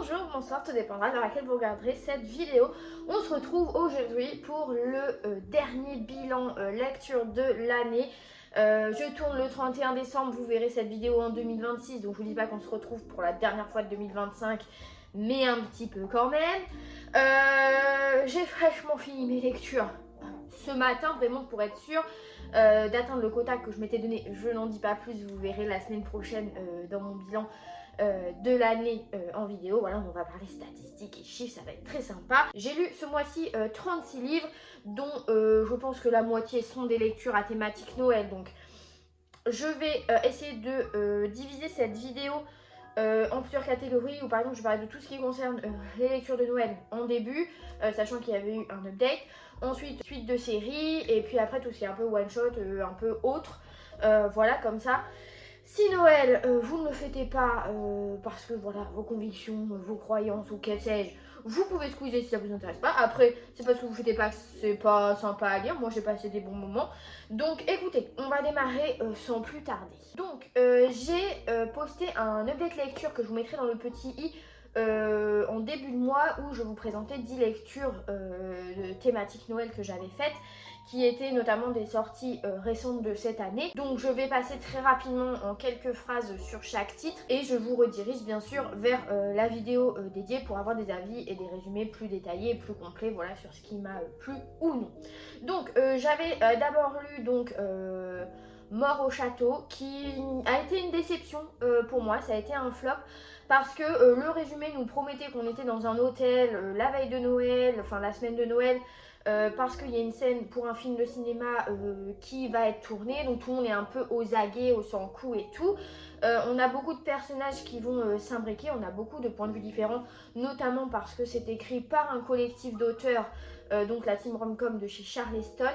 bonjour, bonsoir, tout dépendra de laquelle vous regarderez cette vidéo. On se retrouve aujourd'hui pour le dernier bilan lecture de l'année. Je tourne le 31 décembre, vous verrez cette vidéo en 2026, donc je vous dis pas qu'on se retrouve pour la dernière fois de 2025, mais un petit peu quand même. J'ai fraîchement fini mes lectures ce matin, vraiment pour être sûre d'atteindre le quota que je m'étais donné. Je n'en dis pas plus, vous verrez la semaine prochaine dans mon bilan de l'année en vidéo. Voilà, on va parler statistiques et chiffres, ça va être très sympa. J'ai lu ce mois-ci 36 livres, dont je pense que la moitié sont des lectures à thématique Noël. Donc je vais essayer de diviser cette vidéo en plusieurs catégories, où par exemple je vais parler de tout ce qui concerne les lectures de Noël en début, sachant qu'il y avait eu un update. Ensuite, suite de séries, et puis après tout ce qui est un peu one shot, un peu autre. Voilà, comme ça. Si Noël, vous ne le fêtez pas parce que voilà, vos convictions, vos croyances ou que sais-je, vous pouvez squeezer si ça vous intéresse pas. Après, c'est parce que vous ne fêtez pas que c'est pas sympa à lire. Moi, j'ai passé des bons moments. Donc, écoutez, on va démarrer sans plus tarder. Donc, j'ai posté un update lecture que je vous mettrai dans le petit i en début de mois, où je vous présentais 10 lectures de thématique Noël que j'avais faites, qui étaient notamment des sorties récentes de cette année. Donc je vais passer très rapidement en quelques phrases sur chaque titre, et je vous redirige bien sûr vers la vidéo dédiée pour avoir des avis et des résumés plus détaillés et plus complets, voilà, sur ce qui m'a plu ou non. Donc j'avais d'abord lu donc Mort au château, qui a été une déception pour moi. Ça a été un flop parce que le résumé nous promettait qu'on était dans un hôtel la veille de Noël, enfin la semaine de Noël, parce qu'il y a une scène pour un film de cinéma qui va être tourné, donc tout le monde est un peu aux aguets, au sans-coup et tout. On a beaucoup de personnages qui vont s'imbriquer, on a beaucoup de points de vue différents, notamment parce que c'est écrit par un collectif d'auteurs, donc la team Romcom de chez Charleston.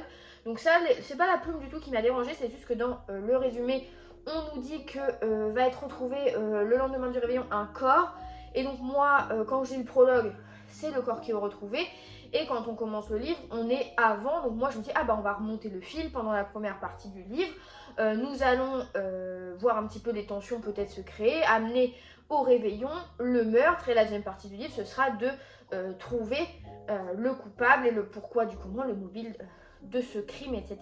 Donc ça, c'est pas la plume du tout qui m'a dérangée, c'est juste que dans le résumé, on nous dit que va être retrouvé le lendemain du réveillon un corps. Et donc moi, quand j'ai eu le prologue, c'est le corps qui est retrouvé. Et quand on commence le livre, on est avant. Donc moi, je me dis, ah bah on va remonter le fil pendant la première partie du livre. Nous allons voir un petit peu les tensions peut-être se créer, amener au réveillon le meurtre. Et la deuxième partie du livre, ce sera de trouver le coupable et le pourquoi du comment, le mobile de ce crime, etc.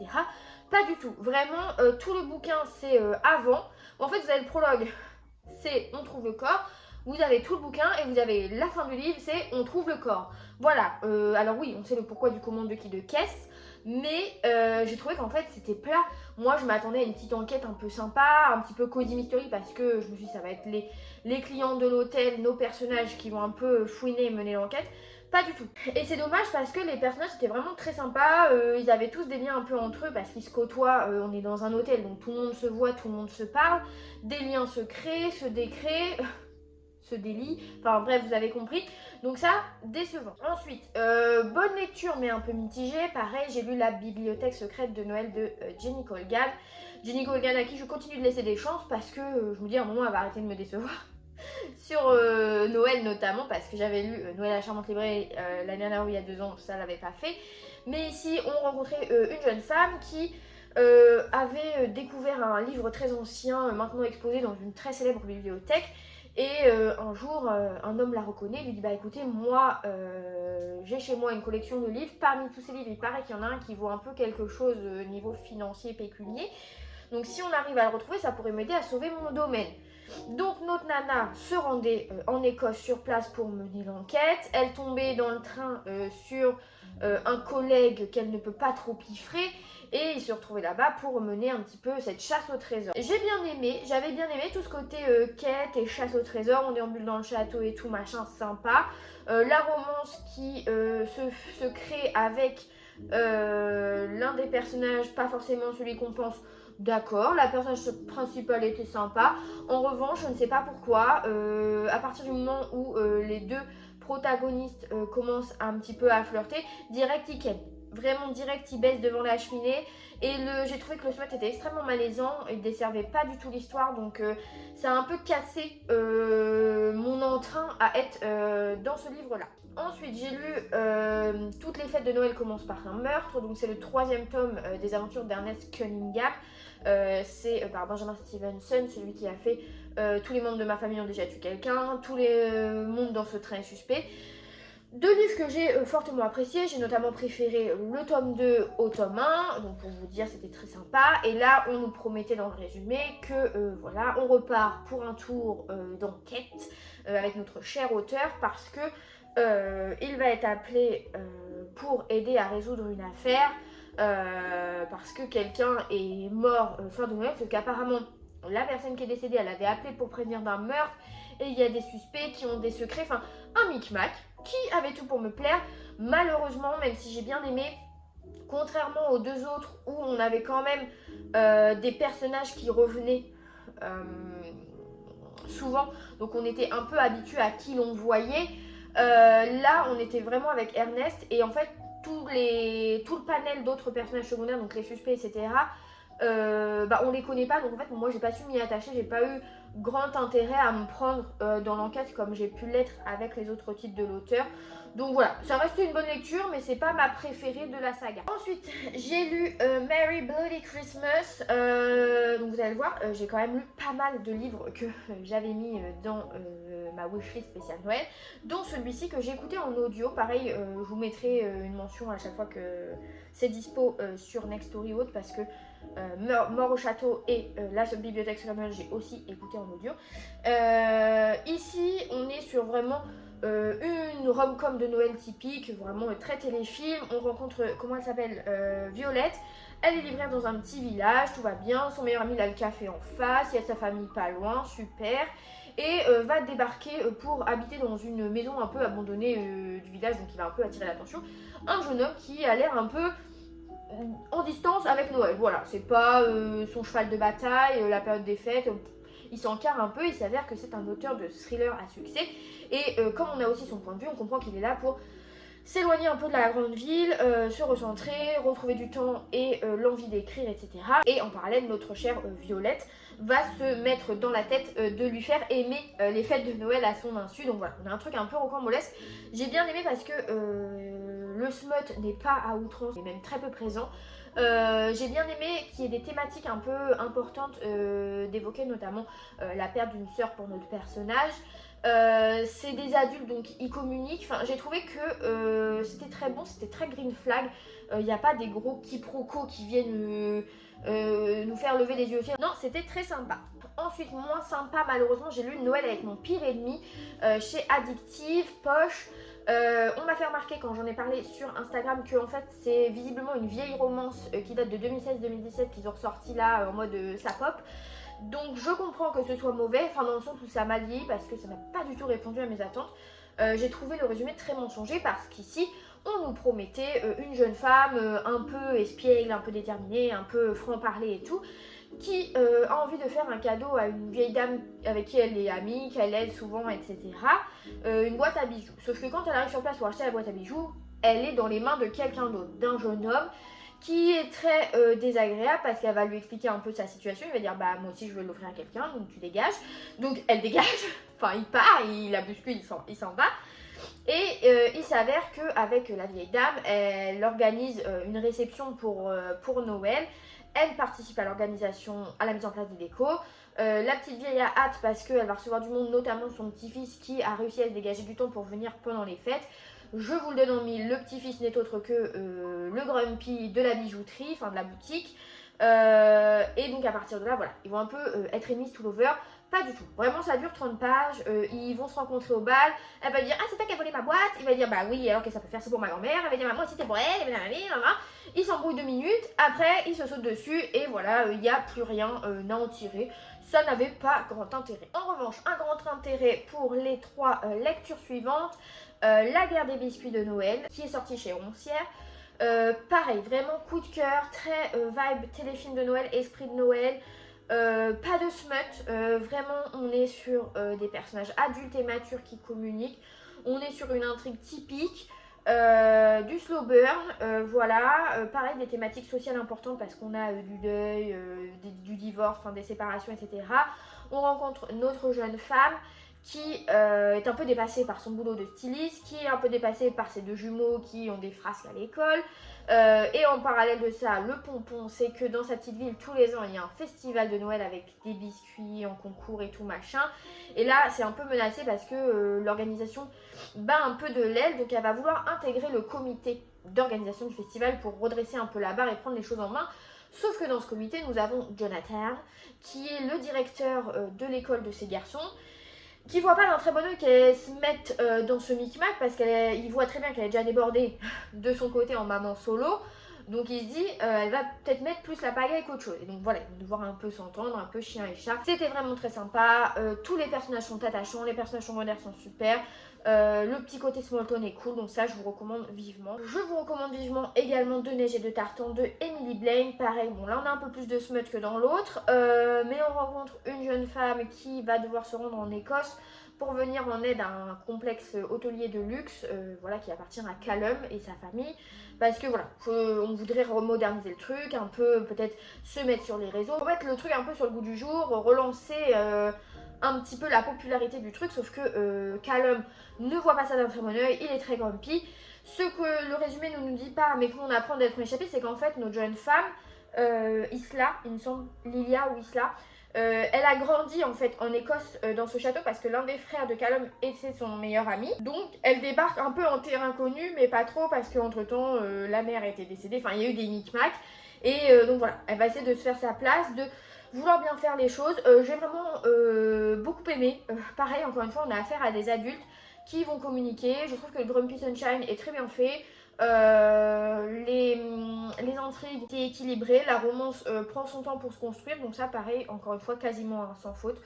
Pas du tout. Vraiment, tout le bouquin, c'est avant. En fait, vous avez le prologue, c'est on trouve le corps. Vous avez tout le bouquin et vous avez la fin du livre, c'est on trouve le corps. Voilà. Alors oui, on sait le pourquoi du comment, de qui, de qu'est-ce. Mais j'ai trouvé qu'en fait, c'était plat. Moi, je m'attendais à une petite enquête un peu sympa, un petit peu cozy mystery, parce que je me suis dit, ça va être les clients de l'hôtel, nos personnages qui vont un peu fouiner et mener l'enquête. Pas du tout. Et c'est dommage parce que les personnages étaient vraiment très sympas. Ils avaient tous des liens un peu entre eux parce qu'ils se côtoient. On est dans un hôtel, donc tout le monde se voit, tout le monde se parle. Des liens se créent, se décréent, se délient. Enfin bref, vous avez compris. Donc ça, décevant. Ensuite, bonne lecture mais un peu mitigée. Pareil, j'ai lu La bibliothèque secrète de Noël de Jenny Colgan. Jenny Colgan à qui je continue de laisser des chances parce que je me dis à un moment elle va arrêter de me décevoir. Sur Noël notamment, parce que j'avais lu Noël à la charmante librairie l'année dernière ou il y a 2 ans, ça l'avait pas fait. Mais ici, on rencontrait une jeune femme qui avait découvert un livre très ancien, maintenant exposé dans une très célèbre bibliothèque. Et un jour, un homme la reconnaît, lui dit bah écoutez, moi j'ai chez moi une collection de livres. Parmi tous ces livres, il paraît qu'il y en a un qui vaut un peu quelque chose au niveau financier pécunier. Donc si on arrive à le retrouver, ça pourrait m'aider à sauver mon domaine. Donc notre nana se rendait en Écosse sur place pour mener l'enquête. Elle tombait dans le train sur un collègue qu'elle ne peut pas trop piffrer. Et il se retrouvait là-bas pour mener un petit peu cette chasse au trésor. J'ai bien aimé, j'avais bien aimé tout ce côté quête et chasse au trésor. On déambule dans le château et tout, machin, sympa. La romance qui se crée avec l'un des personnages, pas forcément celui qu'on pense. D'accord, la personnage principale était sympa. En revanche, je ne sais pas pourquoi, à partir du moment où les deux protagonistes commencent un petit peu à flirter, direct ils ken. Vraiment direct, ils baissent devant la cheminée. Et j'ai trouvé que le smut était extrêmement malaisant. Il ne desservait pas du tout l'histoire. Donc ça a un peu cassé mon entrain à être dans ce livre-là. Ensuite, j'ai lu Toutes les fêtes de Noël commencent par un meurtre. Donc c'est le 3e tome des aventures d'Ernest Cunningham. c'est par Benjamin Stevenson, celui qui a fait Tous les membres de ma famille ont déjà tué quelqu'un, Tous les mondes dans ce train est suspect. Deux livres que j'ai fortement appréciés, j'ai notamment préféré le tome 2 au tome 1, donc pour vous dire c'était très sympa, et là on nous promettait dans le résumé que voilà, on repart pour un tour d'enquête avec notre cher auteur parce que il va être appelé pour aider à résoudre une affaire parce que quelqu'un est mort fin de Noël, parce qu'apparemment la personne qui est décédée elle avait appelé pour prévenir d'un meurtre et il y a des suspects qui ont des secrets, enfin un micmac qui avait tout pour me plaire. Malheureusement, même si j'ai bien aimé, contrairement aux deux autres où on avait quand même des personnages qui revenaient souvent, donc on était un peu habitué à qui l'on voyait. Là, on était vraiment avec Ernest et en fait tout le panel d'autres personnages secondaires, donc les suspects, etc. On les connaît pas, donc en fait moi j'ai pas su m'y attacher, j'ai pas eu grand intérêt à me prendre dans l'enquête comme j'ai pu l'être avec les autres titres de l'auteur. Donc voilà, ça reste une bonne lecture, mais c'est pas ma préférée de la saga. Ensuite, j'ai lu Merry Bloody Christmas. Donc vous allez le voir, j'ai quand même lu pas mal de livres que j'avais mis dans ma wishlist spéciale Noël, dont celui-ci que j'ai écouté en audio. Pareil, je vous mettrai une mention à chaque fois que c'est dispo sur Nextory ou autre, parce que Mort au château et la bibliothèque sur Noël, j'ai aussi écouté en audio. Ici, on est sur vraiment une rom-com de Noël typique, vraiment très téléfilm. On rencontre, comment elle s'appelle, Violette. Elle est libraire dans un petit village, tout va bien. Son meilleur ami, il a le café en face, il y a sa famille pas loin, super. Et va débarquer pour habiter dans une maison un peu abandonnée du village, donc il va un peu attirer l'attention. Un jeune homme qui a l'air un peu en distance avec Noël. Voilà, c'est pas son cheval de bataille, la période des fêtes. Il s'encarre un peu, il s'avère que c'est un auteur de thriller à succès. Et comme on a aussi son point de vue, on comprend qu'il est là pour s'éloigner un peu de la grande ville, se recentrer, retrouver du temps et l'envie d'écrire, etc. Et en parallèle, notre chère Violette va se mettre dans la tête de lui faire aimer les fêtes de Noël à son insu. Donc voilà, on a un truc un peu rocambolesque. J'ai bien aimé parce que le smut n'est pas à outrance, il est même très peu présent. J'ai bien aimé qu'il y ait des thématiques un peu importantes d'évoquer, notamment la perte d'une sœur pour notre personnage. C'est des adultes, donc ils communiquent. Enfin, j'ai trouvé que c'était très bon, c'était très green flag. Il n'y a pas des gros quiproquos qui viennent nous faire lever les yeux au ciel. Non, c'était très sympa. Ensuite, moins sympa, malheureusement, j'ai lu Noël avec mon pire ennemi chez Addictive, Poche. On m'a fait remarquer quand j'en ai parlé sur Instagram que en fait c'est visiblement une vieille romance qui date de 2016-2017 qu'ils ont ressorti là en mode ça pop. Donc je comprends que ce soit mauvais, enfin dans le sens où ça m'a lié parce que ça n'a pas du tout répondu à mes attentes. J'ai trouvé le résumé très mensonger parce qu'ici on nous promettait une jeune femme un peu espiègle, un peu déterminée, un peu franc-parler et tout, qui a envie de faire un cadeau à une vieille dame avec qui elle est amie, qu'elle aide souvent, etc. Une boîte à bijoux. Sauf que quand elle arrive sur place pour acheter la boîte à bijoux, elle est dans les mains de quelqu'un d'autre, d'un jeune homme qui est très désagréable parce qu'elle va lui expliquer un peu sa situation. Il va dire bah moi aussi je veux l'offrir à quelqu'un, donc tu dégages. Donc elle dégage, enfin il part, il la bouscule, il s'en va. Et il s'avère qu'avec la vieille dame, elle organise une réception pour Noël. Elle participe à l'organisation, à la mise en place des décos. La petite vieille a hâte parce qu'elle va recevoir du monde, notamment son petit-fils qui a réussi à se dégager du temps pour venir pendant les fêtes. Je vous le donne en mille, le petit-fils n'est autre que le grumpy de la bijouterie, enfin de la boutique. Et donc à partir de là, voilà, ils vont un peu être enemies tout l'over. Pas du tout, vraiment ça dure 30 pages, ils vont se rencontrer au bal, elle va dire ah c'est toi qui as volé ma boîte, il va dire bah oui alors qu'est-ce que ça peut faire, c'est pour ma grand-mère, elle va dire bah moi aussi c'était pour elle, ils s'embrouillent 2 minutes, après ils se sautent dessus et voilà, il n'y a plus rien à en tirer, ça n'avait pas grand intérêt. En revanche, un grand intérêt pour les 3 lectures suivantes, La guerre des biscuits de Noël qui est sortie chez Roncière. Pareil, vraiment coup de cœur, très vibe téléfilm de Noël, esprit de Noël. Pas de smut, vraiment on est sur des personnages adultes et matures qui communiquent, on est sur une intrigue typique, du slow burn, voilà, pareil des thématiques sociales importantes parce qu'on a du deuil, du divorce, enfin, des séparations, etc. On rencontre notre jeune femme qui est un peu dépassée par son boulot de styliste, qui est un peu dépassée par ses deux jumeaux qui ont des frasques à l'école. Et en parallèle de ça, le pompon, c'est que dans sa petite ville, tous les ans, il y a un festival de Noël avec des biscuits en concours et tout machin. Et là, c'est un peu menacé parce que l'organisation bat un peu de l'aile, donc elle va vouloir intégrer le comité d'organisation du festival pour redresser un peu la barre et prendre les choses en main. Sauf que dans ce comité, nous avons Jonathan, qui est le directeur de l'école de ces garçons, qui voit pas d'un très bon oeil qu'elle se mette dans ce micmac parce qu'il voit très bien qu'elle est déjà débordée de son côté en maman solo. Donc il se dit, elle va peut-être mettre plus la pagaille qu'autre chose. Et donc voilà, ils vont devoir un peu s'entendre, un peu chien et chat. C'était vraiment très sympa. Tous les personnages sont attachants, les personnages secondaires sont super. Le petit côté Smallton est cool, donc ça je vous recommande vivement. Je vous recommande vivement également De Neige et de Tartan de Emily Blaine. Pareil, bon là on a un peu plus de smut que dans l'autre, mais on rencontre une jeune femme qui va devoir se rendre en Écosse pour venir en aide à un complexe hôtelier de luxe voilà, qui appartient à Callum et sa famille. Parce que voilà, on voudrait moderniser le truc, un peu peut-être se mettre sur les réseaux, remettre le truc un peu sur le goût du jour, relancer un petit peu la popularité du truc, sauf que Callum ne voit pas ça d'un très bon oeil, il est très grumpy. Ce que le résumé ne nous dit pas, mais qu'on apprend dès le premier chapitre, c'est qu'en fait notre jeune femme, Isla, il me semble, Lilia ou Isla, elle a grandi en fait en Écosse dans ce château parce que l'un des frères de Callum était son meilleur ami. Donc elle débarque un peu en terrain connu, mais pas trop parce qu'entre temps la mère était décédée, enfin il y a eu des micmacs. Et donc voilà, elle va essayer de se faire sa place, de vouloir bien faire les choses. J'ai vraiment beaucoup aimé. Pareil, encore une fois, on a affaire à des adultes qui vont communiquer. Je trouve que le Grumpy Sunshine est très bien fait. Les intrigues étaient équilibrées, la romance prend son temps pour se construire, donc ça pareil, encore une fois, quasiment sans faute.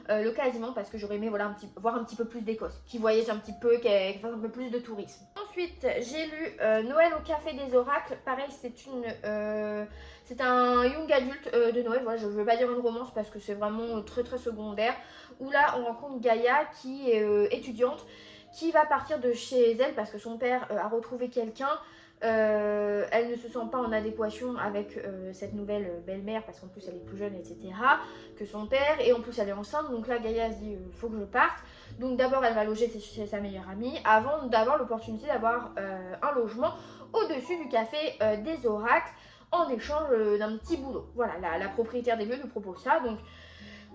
Le quasiment parce que j'aurais aimé voilà, voir un petit peu plus d'Écosse, qui voyage un petit peu, qui fasse un peu plus de tourisme. Ensuite, j'ai lu Noël au Café des Oracles. Pareil, c'est un young adulte de Noël. Voilà, je ne veux pas dire une romance parce que c'est vraiment très très secondaire. Où là, on rencontre Gaïa qui est étudiante, qui va partir de chez elle parce que son père a retrouvé quelqu'un. Elle ne se sent pas en adéquation avec cette nouvelle belle-mère parce qu'en plus elle est plus jeune, etc. que son père, et en plus elle est enceinte. Donc là Gaïa se dit faut que je parte. Donc d'abord elle va loger chez sa meilleure amie avant d'avoir l'opportunité d'avoir un logement au-dessus du café des Oracles en échange d'un petit boulot. Voilà, la propriétaire des lieux lui propose ça. Donc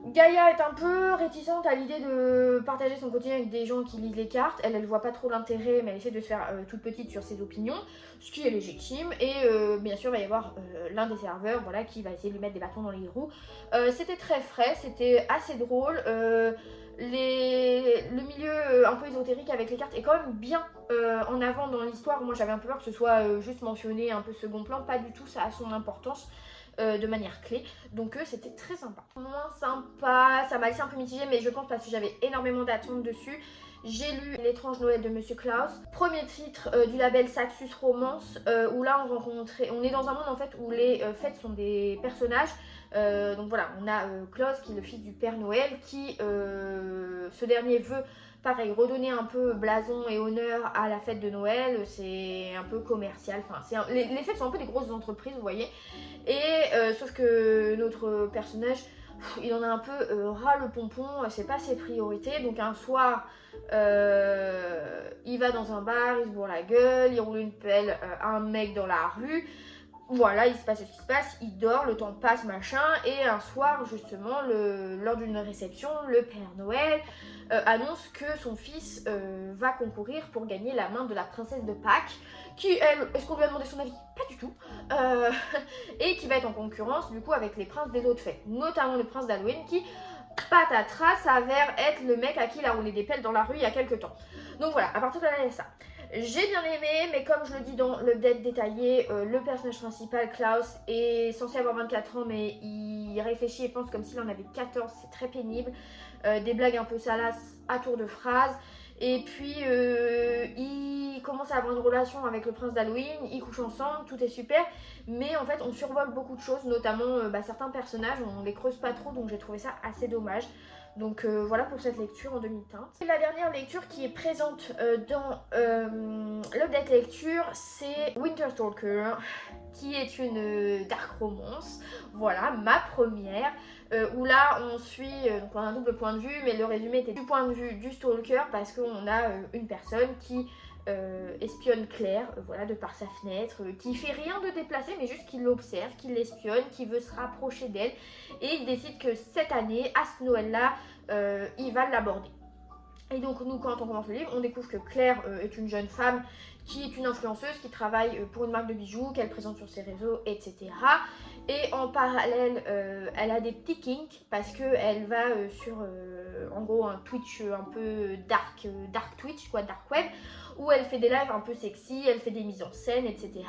Gaïa est un peu réticente à l'idée de partager son quotidien avec des gens qui lisent les cartes. Elle voit pas trop l'intérêt, mais elle essaie de se faire toute petite sur ses opinions, ce qui est légitime. Et bien sûr, il va y avoir l'un des serveurs voilà, qui va essayer de lui mettre des bâtons dans les roues. C'était très frais, c'était assez drôle. Le milieu un peu ésotérique avec les cartes est quand même bien en avant dans l'histoire. Moi, j'avais un peu peur que ce soit juste mentionné un peu second plan. Pas du tout, ça a son importance. De manière clé, donc c'était très sympa. Moins sympa, ça m'a laissé un peu mitigé, mais je pense parce que j'avais énormément d'attentes dessus. J'ai lu L'étrange Noël de Monsieur Klaus, premier titre du label Saxus Romance, où là on est dans un monde en fait où les fêtes sont des personnages. Donc voilà, on a Klaus qui est le fils du Père Noël, qui ce dernier veut pareil, redonner un peu blason et honneur à la fête de Noël, c'est un peu commercial. Enfin, les fêtes sont un peu des grosses entreprises, vous voyez. Et sauf que notre personnage, il en a un peu ras le pompon, c'est pas ses priorités. Donc un soir, il va dans un bar, il se bourre la gueule, il roule une pelle à un mec dans la rue. Voilà, il se passe ce qui se passe, il dort, le temps passe, machin, et un soir, justement, lors d'une réception, le Père Noël annonce que son fils va concourir pour gagner la main de la princesse de Pâques, qui, elle, est-ce qu'on lui a demandé son avis? Pas du tout. Et qui va être en concurrence, du coup, avec les princes des autres fêtes, notamment le prince d'Halloween, qui, patatras, s'avère être le mec à qui il a roulé des pelles dans la rue il y a quelques temps. Donc voilà, à partir de là, il y a ça. J'ai bien aimé, mais comme je le dis dans l'update détaillé, le personnage principal, Klaus, est censé avoir 24 ans, mais il réfléchit et pense comme s'il en avait 14, c'est très pénible. Des blagues un peu salaces à tour de phrase. Et puis, il commence à avoir une relation avec le prince d'Halloween, ils couchent ensemble, tout est super. Mais en fait, on survole beaucoup de choses, notamment certains personnages, on les creuse pas trop, donc j'ai trouvé ça assez dommage. Donc voilà pour cette lecture en demi-teinte. La dernière lecture qui est présente dans l'update lecture, c'est Winterstalker, qui est une dark romance. Voilà, ma première. où là on suit, donc on a un double point de vue, mais le résumé était du point de vue du stalker parce qu'on a une personne qui espionne Claire, voilà, de par sa fenêtre, qui fait rien de déplacé, mais juste qu'il l'observe, qu'il l'espionne, qui veut se rapprocher d'elle, et il décide que cette année, à ce Noël-là, il va l'aborder. Et donc nous, quand on commence le livre, on découvre que Claire est une jeune femme qui est une influenceuse, qui travaille pour une marque de bijoux, qu'elle présente sur ses réseaux, etc. Et en parallèle, elle a des petits kinks parce qu'elle va sur, en gros, un Twitch un peu dark Twitch, quoi, dark web, où elle fait des lives un peu sexy, elle fait des mises en scène, etc.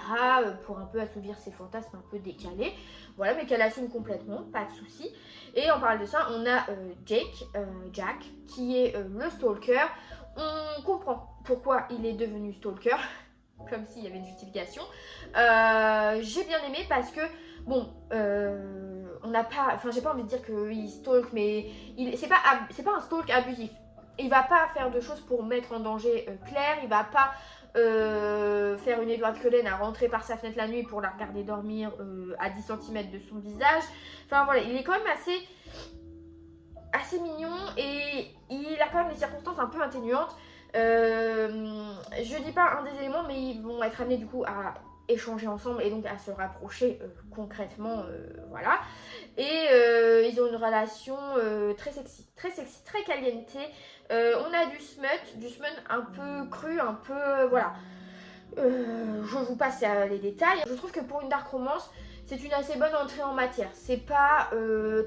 Pour un peu assouvir ses fantasmes un peu décalés. Voilà, mais qu'elle assume complètement, pas de souci. Et en parallèle de ça, on a Jack, qui est le stalker. On comprend pourquoi il est devenu stalker, comme s'il y avait une justification. J'ai bien aimé parce que, bon, on n'a pas, enfin j'ai pas envie de dire qu'il stalk, mais c'est pas un stalk abusif. Il va pas faire de choses pour mettre en danger Claire, il va pas faire une Edward Cullen à rentrer par sa fenêtre la nuit pour la regarder dormir à 10 cm de son visage. Enfin voilà, il est quand même assez mignon et il a quand même des circonstances un peu atténuantes. Je dis pas un des éléments, mais ils vont être amenés du coup à échanger ensemble et donc à se rapprocher concrètement, voilà. Et ils ont une relation très sexy, très caliente. On a du smut un peu cru, un peu, voilà. Je vous passe les détails. Je trouve que pour une dark romance, c'est une assez bonne entrée en matière. C'est pas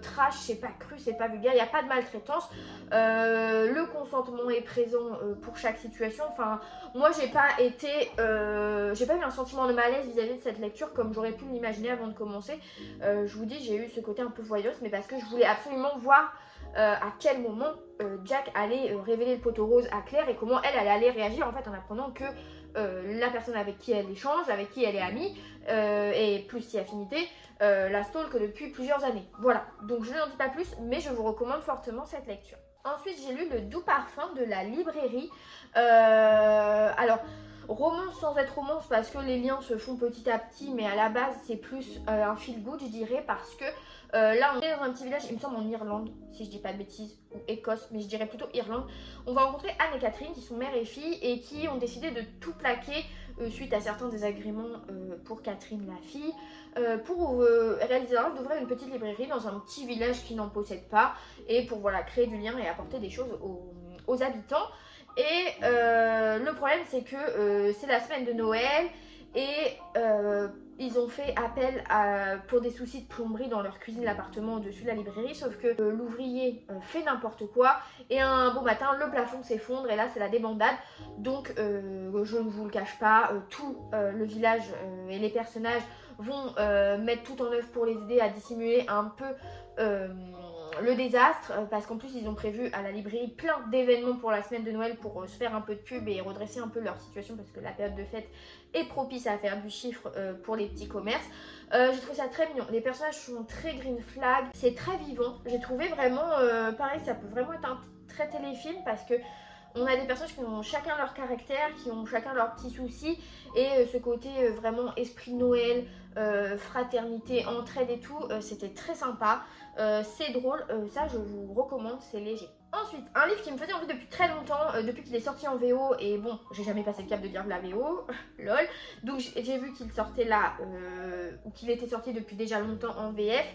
trash, c'est pas cru, c'est pas vulgaire, il n'y a pas de maltraitance. Le consentement est présent pour chaque situation. Enfin, moi j'ai pas eu un sentiment de malaise vis-à-vis de cette lecture comme j'aurais pu l'imaginer avant de commencer. Je vous dis, j'ai eu ce côté un peu voyeuse, mais parce que je voulais absolument voir à quel moment Jack allait révéler le poteau rose à Claire et comment elle allait réagir en fait en apprenant que la personne avec qui elle échange, avec qui elle est amie, et plus si affinité, la stalk depuis plusieurs années. Voilà, donc je n'en dis pas plus, mais je vous recommande fortement cette lecture. Ensuite, j'ai lu Le Doux Parfum de la librairie. Alors, romance sans être romance parce que les liens se font petit à petit, mais à la base, c'est plus un feel good, je dirais, parce que là, on est dans un petit village, il me semble en Irlande, si je dis pas de bêtises, ou Écosse, mais je dirais plutôt Irlande. On va rencontrer Anne et Catherine, qui sont mère et fille, et qui ont décidé de tout plaquer suite à certains désagréments pour Catherine, la fille, pour réaliser la rêve d'ouvrir une petite librairie dans un petit village qui n'en possède pas, et pour voilà, créer du lien et apporter des choses aux habitants. Et le problème, c'est que c'est la semaine de Noël et ils ont fait appel pour des soucis de plomberie dans leur cuisine, l'appartement au-dessus de la librairie, sauf que l'ouvrier fait n'importe quoi et un beau matin, le plafond s'effondre et là, c'est la débandade. Donc, je ne vous le cache pas, tout le village et les personnages vont mettre tout en œuvre pour les aider à dissimuler un peu le désastre, parce qu'en plus ils ont prévu à la librairie plein d'événements pour la semaine de Noël pour se faire un peu de pub et redresser un peu leur situation parce que la période de fête est propice à faire du chiffre pour les petits commerces. J'ai trouvé ça très mignon, les personnages sont très green flag, c'est très vivant, j'ai trouvé vraiment, pareil, ça peut vraiment être un très téléfilm parce que on a des personnages qui ont chacun leur caractère, qui ont chacun leurs petits soucis et ce côté vraiment esprit Noël, fraternité, entraide et tout, c'était très sympa. C'est drôle, ça je vous recommande, c'est léger. Ensuite, un livre qui me faisait envie depuis très longtemps, depuis qu'il est sorti en VO, et bon, j'ai jamais passé le cap de lire de la VO, lol, donc j'ai vu qu'il sortait là, ou qu'il était sorti depuis déjà longtemps en VF,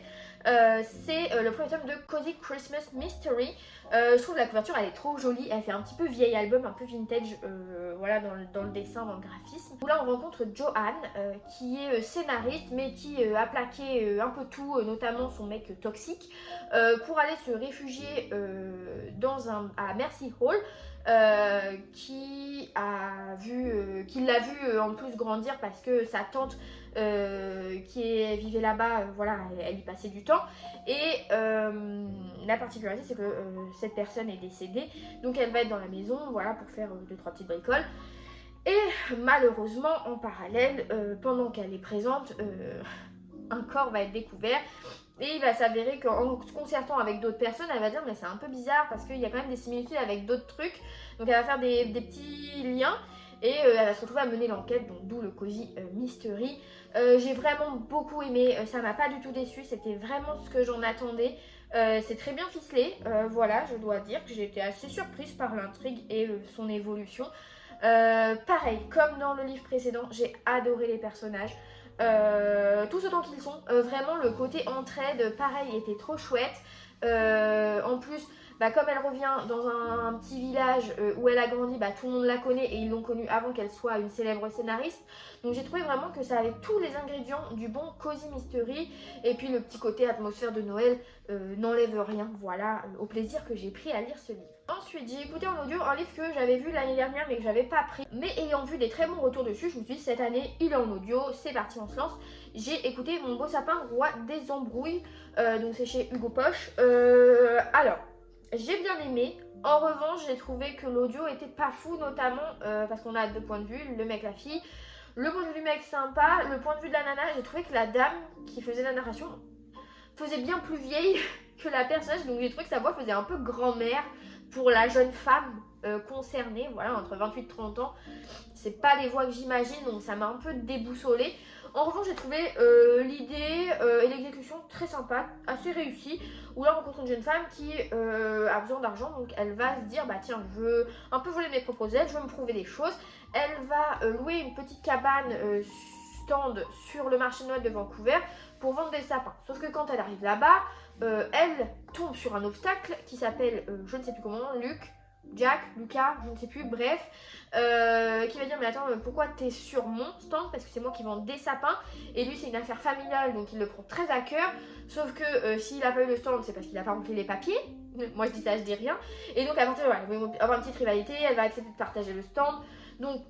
c'est le premier tome de Cozy Christmas Mystery. Je trouve la couverture elle est trop jolie, elle fait un petit peu vieil album, un peu vintage, voilà, dans le dessin, dans le graphisme. Où là on rencontre Joanne, qui est scénariste, mais qui a plaqué un peu tout, notamment son mec toxique, pour aller se réfugier à Mercy Hall, qui l'a vu en plus grandir parce que sa tante vivait là-bas, voilà, elle y passait du temps. Et la particularité, c'est que cette personne est décédée, donc elle va être dans la maison, voilà, pour faire 2-3 petites bricoles. Et malheureusement, en parallèle, pendant qu'elle est présente, un corps va être découvert. Et il va s'avérer qu'en se concertant avec d'autres personnes, elle va dire mais c'est un peu bizarre parce qu'il y a quand même des similitudes avec d'autres trucs. Donc elle va faire des petits liens et elle va se retrouver à mener l'enquête, donc d'où le Cozy Mystery. J'ai vraiment beaucoup aimé, ça m'a pas du tout déçu, c'était vraiment ce que j'en attendais. C'est très bien ficelé, voilà, je dois dire que j'ai été assez surprise par l'intrigue et son évolution. Pareil, comme dans le livre précédent, j'ai adoré les personnages. Tous autant qu'ils sont. Vraiment, le côté entraide, pareil, était trop chouette. En plus, bah, comme elle revient dans un petit village où elle a grandi, bah, tout le monde la connaît et ils l'ont connue avant qu'elle soit une célèbre scénariste. Donc j'ai trouvé vraiment que ça avait tous les ingrédients du bon Cozy Mystery. Et puis le petit côté atmosphère de Noël n'enlève rien. Voilà, au plaisir que j'ai pris à lire ce livre. Ensuite, j'ai écouté en audio un livre que j'avais vu l'année dernière mais que j'avais pas pris. Mais ayant vu des très bons retours dessus, je me suis dit cette année il est en audio, c'est parti, on se lance. J'ai écouté Mon beau sapin, roi des embrouilles, donc c'est chez Hugo Poche. Alors, j'ai bien aimé. En revanche, j'ai trouvé que l'audio était pas fou, notamment parce qu'on a deux points de vue, le mec, la fille. Le point de vue du mec sympa, le point de vue de la nana, j'ai trouvé que la dame qui faisait la narration faisait bien plus vieille que la personnage, donc j'ai trouvé que sa voix faisait un peu grand-mère pour la jeune femme concernée, voilà, entre 28 et 30 ans. C'est pas les voix que j'imagine, donc ça m'a un peu déboussolée. En revanche, j'ai trouvé l'idée et l'exécution très sympa, assez réussie, où là on rencontre une jeune femme qui a besoin d'argent, donc elle va se dire, bah tiens, je veux un peu voler mes propres ailes, je veux me prouver des choses. Elle va louer une petite cabane stand sur le marché de Noël de Vancouver pour vendre des sapins. Sauf que quand elle arrive là-bas, elle tombe sur un obstacle qui s'appelle, je ne sais plus comment, Jack, Lucas, je ne sais plus, bref, qui va dire mais attends, pourquoi t'es sur mon stand, parce que c'est moi qui vends des sapins, et lui c'est une affaire familiale donc il le prend très à cœur, sauf que s'il a pas eu le stand c'est parce qu'il a pas rempli les papiers, moi je dis ça, je dis rien, et donc à partir de là, ils vont avoir une petite rivalité, elle va accepter de partager le stand, donc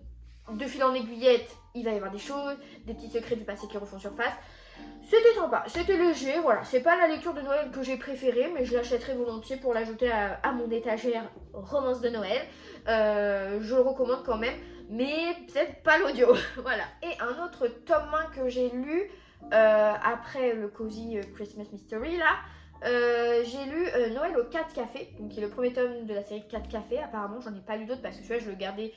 de fil en aiguillette, il va y avoir des choses, des petits secrets du passé qui refont surface. C'était sympa, c'était léger, voilà. C'est pas la lecture de Noël que j'ai préférée, mais je l'achèterai volontiers pour l'ajouter à mon étagère romance de Noël. Je le recommande quand même, mais peut-être pas l'audio, voilà. Et un autre tome 1 que j'ai lu après le Cozy Christmas Mystery là, j'ai lu Noël au 4 cafés, donc qui est le premier tome de la série 4 cafés. Apparemment, j'en ai pas lu d'autres parce que celui-là, je le gardais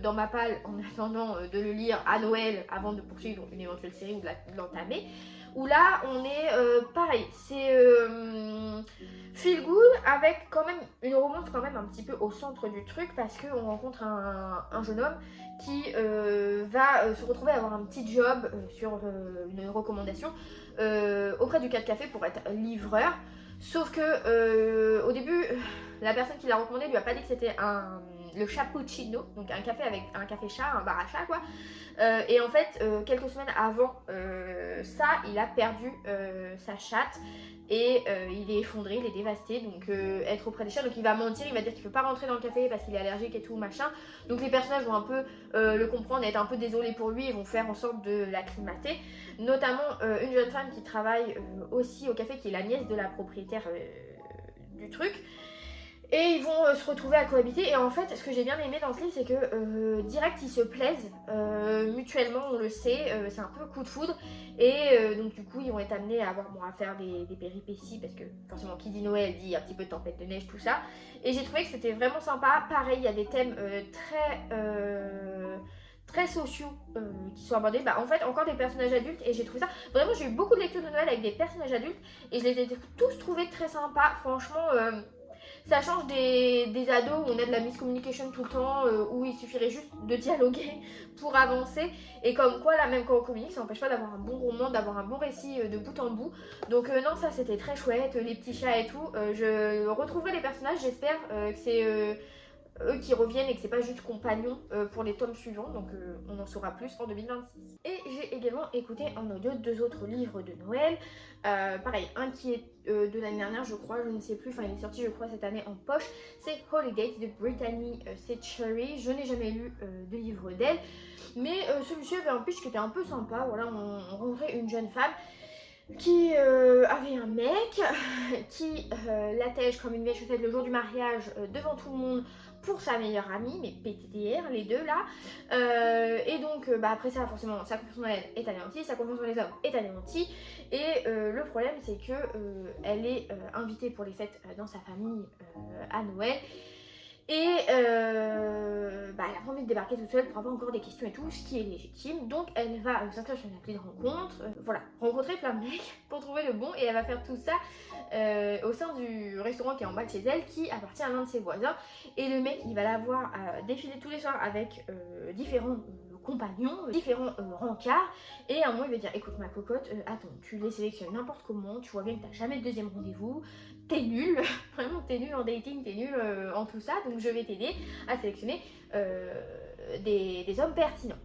dans ma palle en attendant de le lire à Noël avant de poursuivre une éventuelle série ou de l'entamer. Où là, on est pareil, c'est feel good avec quand même une romance quand même un petit peu au centre du truc parce qu'on rencontre un jeune homme qui va se retrouver à avoir un petit job sur une recommandation auprès du 4 café pour être livreur. Sauf que au début, la personne qui l'a recommandé lui a pas dit que c'était le cappuccino, donc un café avec un café chat, un bar à chat quoi. Et en fait, quelques semaines avant ça, il a perdu sa chatte et il est effondré, il est dévasté, donc être auprès des chats, donc il va mentir, il va dire qu'il peut pas rentrer dans le café parce qu'il est allergique et tout machin. Donc les personnages vont un peu le comprendre, être un peu désolés pour lui et vont faire en sorte de l'acclimater. Notamment une jeune femme qui travaille aussi au café, qui est la nièce de la propriétaire du truc. Et ils vont se retrouver à cohabiter. Et en fait, ce que j'ai bien aimé dans ce livre, c'est que direct, ils se plaisent mutuellement, on le sait. C'est un peu coup de foudre. Et donc, du coup, ils vont être amenés à faire des péripéties. Parce que forcément, qui dit Noël dit un petit peu de tempête de neige, tout ça. Et j'ai trouvé que c'était vraiment sympa. Pareil, il y a des thèmes très sociaux qui sont abordés. Bah, en fait, encore des personnages adultes. Et j'ai trouvé ça. Vraiment, j'ai eu beaucoup de lectures de Noël avec des personnages adultes. Et je les ai tous trouvés très sympas. Franchement. Ça change des ados où on a de la miscommunication tout le temps, où il suffirait juste de dialoguer pour avancer. Et comme quoi, là, même quand on communique, ça n'empêche pas d'avoir un bon roman, d'avoir un bon récit de bout en bout. Donc non, ça c'était très chouette, les petits chats et tout. Je retrouverai les personnages, j'espère que c'est eux qui reviennent et que c'est pas juste compagnons pour les tomes suivants, donc on en saura plus en 2026. Et j'ai également écouté en audio 2 autres livres de Noël, pareil, un qui est de l'année dernière je crois, je ne sais plus, enfin il est sorti je crois cette année en poche, c'est Holidays de Brittany Cherry. Je n'ai jamais lu de livre d'elle, mais celui-ci avait un pitch qui était un peu sympa. Voilà, on rencontrait une jeune femme qui avait un mec qui l'attège comme une vieille chaussette le jour du mariage devant tout le monde pour sa meilleure amie, mais PTDR, les deux là. Et donc, après ça, forcément, sa confiance en elle est anéantie, sa confiance en les hommes est anéantie. Et le problème, c'est que elle est invitée pour les fêtes dans sa famille à Noël. Et elle a pas envie de débarquer toute seule pour avoir encore des questions et tout, ce qui est légitime. Donc elle va s'inscrire sur une appli de rencontre, voilà, rencontrer plein de mecs pour trouver le bon, et elle va faire tout ça au sein du restaurant qui est en bas de chez elle, qui appartient à l'un de ses voisins. Et le mec, il va la voir défiler tous les soirs avec différents compagnons, différents rencarts, et à un moment il va dire écoute ma cocotte, attends, tu les sélectionnes n'importe comment, tu vois bien que t'as jamais de deuxième rendez-vous, t'es nul, vraiment t'es nul en dating, t'es nul en tout ça, donc je vais t'aider à sélectionner des hommes pertinents.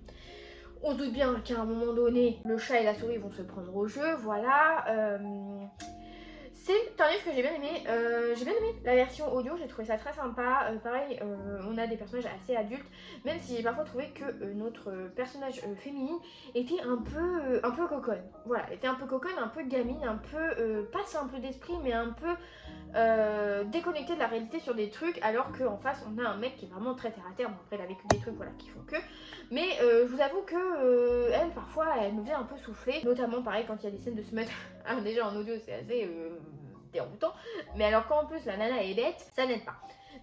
On se doute bien qu'à un moment donné, le chat et la souris vont se prendre au jeu, voilà. C'est un livre que j'ai bien aimé. J'ai bien aimé la version audio, j'ai trouvé ça très sympa. Pareil, on a des personnages assez adultes, même si j'ai parfois trouvé que notre personnage féminine était un peu coconne. Voilà, elle était un peu coconne, un peu gamine, un peu pas simple d'esprit, mais un peu déconnectée de la réalité sur des trucs, alors qu'en face on a un mec qui est vraiment très terre à terre. Bon, après, il a vécu des trucs voilà, qui font que. Mais je vous avoue que elle, parfois, elle me vient un peu souffler, notamment pareil quand il y a des scènes de se mettre. Alors, déjà en audio, c'est assez déroutant, mais alors quand en plus la nana est bête, ça n'aide pas.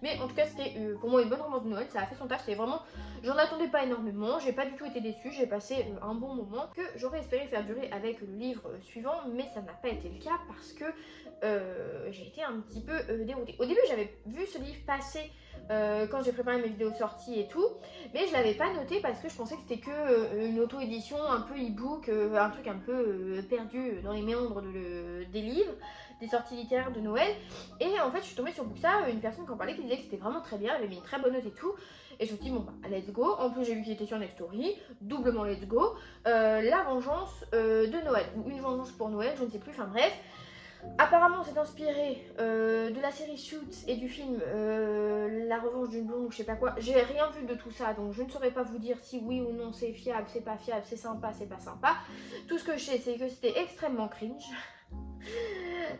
Mais en tout cas, c'était pour moi une bonne romance de Noël, ça a fait son taf, c'est vraiment, j'en attendais pas énormément, j'ai pas du tout été déçue, j'ai passé un bon moment que j'aurais espéré faire durer avec le livre suivant, mais ça n'a pas été le cas parce que j'ai été un petit peu déroutée. Au début, j'avais vu ce livre passer quand j'ai préparé mes vidéos de sortie et tout, mais je l'avais pas noté parce que je pensais que c'était que une auto-édition un peu e-book, un truc un peu perdu dans les méandres des livres, des sorties littéraires de Noël. Et en fait, je suis tombée sur Booksa, une personne qui en parlait, qui disait que c'était vraiment très bien, elle avait mis une très bonne note et tout. Et je me suis dit, bon bah, let's go. En plus, j'ai vu qu'il était sur Nextory, doublement let's go. La vengeance de Noël, ou une vengeance pour Noël, je ne sais plus, enfin bref. Apparemment, c'est inspiré de la série Suits et du film La revanche d'une blonde ou je sais pas quoi. J'ai rien vu de tout ça, donc je ne saurais pas vous dire si oui ou non c'est fiable, c'est pas fiable, c'est sympa, c'est pas sympa. Tout ce que je sais, c'est que c'était extrêmement cringe.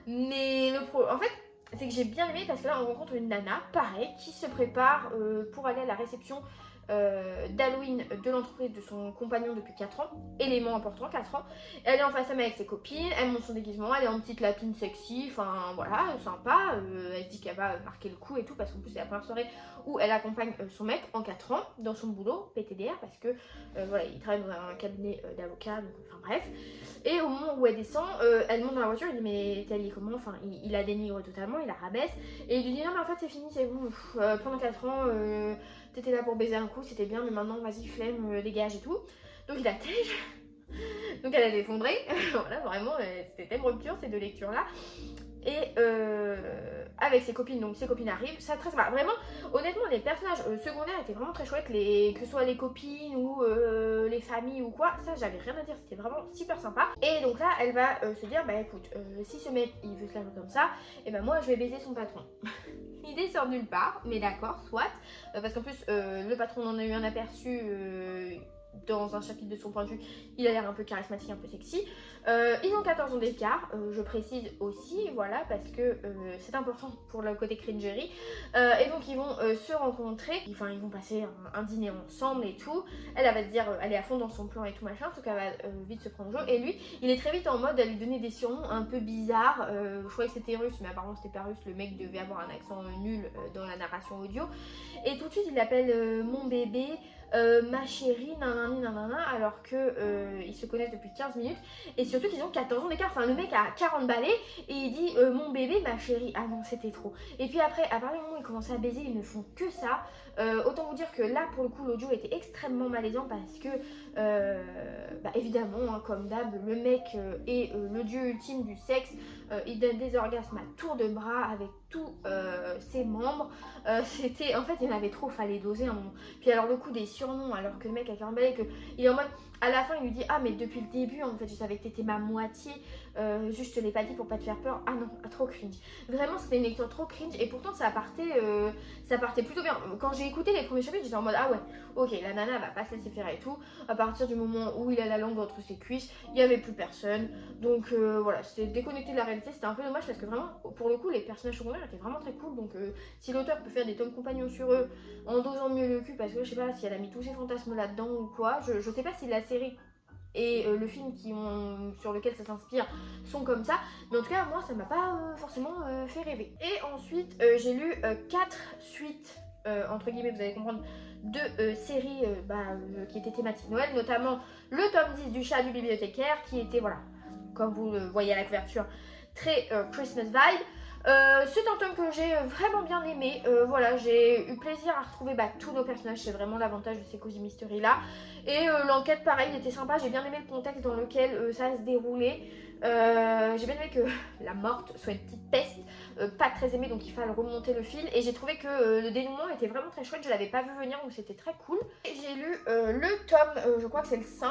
Mais en fait, c'est que j'ai bien aimé parce que là, on rencontre une nana, pareil, qui se prépare pour aller à la réception d'Halloween de l'entreprise de son compagnon depuis 4 ans, élément important, 4 ans. Elle est en face à avec ses copines, elle monte son déguisement, elle est en petite lapine sexy, enfin voilà, sympa. Elle dit qu'elle va marquer le coup et tout, parce qu'en plus c'est la première soirée où elle accompagne son mec en 4 ans dans son boulot, PTDR, parce que voilà, il travaille dans un cabinet d'avocat, enfin bref. Et au moment où elle descend, elle monte dans la voiture, elle dit mais t'es habillée comment, enfin il la dénigre totalement, il la rabaisse, et il lui dit non mais en fait c'est fini, c'est bon, pendant 4 ans t'étais là pour baiser un coup, c'était bien, mais maintenant vas-y flemme, dégage et tout. Donc il a tège. Donc elle a effondré. Voilà, vraiment, c'était telle rupture ces deux lectures là. Et avec ses copines, donc ses copines arrivent, ça très sympa. Vraiment, honnêtement, les personnages secondaires étaient vraiment très chouettes, que ce soit les copines ou les familles ou quoi, ça j'avais rien à dire, c'était vraiment super sympa. Et donc là, elle va se dire, bah écoute, si ce mec il veut se la jouer comme ça, et ben moi je vais baiser son patron. L'idée sort nulle part, mais d'accord, soit. Parce qu'en plus, le patron en a eu un aperçu dans un chapitre de son point de vue, il a l'air un peu charismatique, un peu sexy. Ils ont 14 ans d'écart, je précise aussi, voilà, parce que c'est important pour le côté cringerie. Et donc ils vont se rencontrer, enfin ils vont passer un dîner ensemble et tout. Elle va se dire, elle est à fond dans son plan et tout machin, sauf qu'elle va vite se prendre au jeu. Et lui, il est très vite en mode à lui donner des surnoms un peu bizarres. Je croyais que c'était russe, mais apparemment c'était pas russe, le mec devait avoir un accent nul dans la narration audio. Et tout de suite il l'appelle mon bébé. Ma chérie, nanani nanana, alors que ils se connaissent depuis 15 minutes et surtout qu'ils ont 14 ans d'écart. Enfin, le mec a 40 balais et il dit mon bébé, ma chérie. Ah non, c'était trop. Et puis après, à partir du moment où ils commencent à baiser, ils ne font que ça. Autant vous dire que là, pour le coup, l'audio était extrêmement malaisant parce que, évidemment, hein, comme d'hab, le mec est le dieu ultime du sexe. Il donne des orgasmes à tour de bras avec tous ses membres. C'était, en fait, il y en avait trop, fallait doser un moment. Puis alors le coup des surnoms, alors que le mec a 40 balais, qu'il est en mode, à la fin il lui dit ah mais depuis le début en fait je savais que t'étais ma moitié, juste je te l'ai pas dit pour pas te faire peur. Ah non, trop cringe. Vraiment c'était une lecture trop cringe et pourtant ça partait plutôt bien. Quand j'ai écouté les premiers chapitres j'étais en mode ah ouais, ok la nana va pas se laisser faire et tout. À partir du moment où il a la langue entre ses cuisses, il y avait plus personne. Donc voilà, c'était déconnecté de la réalité, c'était un peu dommage parce que vraiment pour le coup les personnages secondaires étaient vraiment très cool. Donc si l'auteur peut faire des tomes compagnons sur eux en dosant mieux le cul, parce que je sais pas si elle a mis tous ses fantasmes là-dedans ou quoi, je sais pas si la série et le film sur lequel ça s'inspire sont comme ça, mais en tout cas moi ça m'a pas forcément fait rêver. Et ensuite j'ai lu 4 suites entre guillemets, vous allez comprendre, de séries qui étaient thématiques Noël, notamment le tome 10 du chat du bibliothécaire, qui était, voilà, comme vous le voyez à la couverture, très Christmas vibe. C'est un tome que j'ai vraiment bien aimé. Voilà, j'ai eu plaisir à retrouver tous nos personnages, c'est vraiment l'avantage de ces Cozy Mystery là. Et l'enquête, pareil, était sympa. J'ai bien aimé le contexte dans lequel ça se déroulait. J'ai bien aimé que la morte soit une petite peste, pas très aimée, donc il fallait remonter le fil. Et j'ai trouvé que le dénouement était vraiment très chouette. Je l'avais pas vu venir, donc c'était très cool. J'ai lu le tome, je crois que c'est le 5,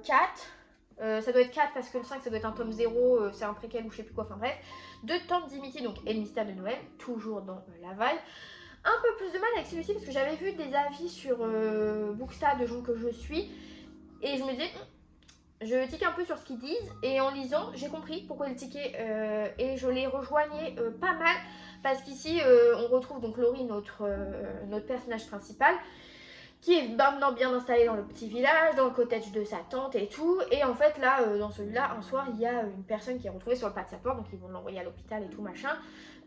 4. Ça doit être 4 parce que le 5 ça doit être un tome 0, c'est un préquel ou je sais plus quoi, enfin bref. 2 tomes d'Imity, donc et le mystère de Noël, toujours dans la vibe. Un peu plus de mal avec celui-ci parce que j'avais vu des avis sur Booksta de gens que je suis et je me disais, je tique un peu sur ce qu'ils disent et en lisant j'ai compris pourquoi ils tiquaient et je les rejoignais pas mal parce qu'ici on retrouve donc Laurie, notre personnage principal, qui est maintenant bien installé dans le petit village, dans le cottage de sa tante et tout. Et en fait, là, dans celui-là, un soir, il y a une personne qui est retrouvée sur le pas de sa porte, donc ils vont l'envoyer à l'hôpital et tout machin.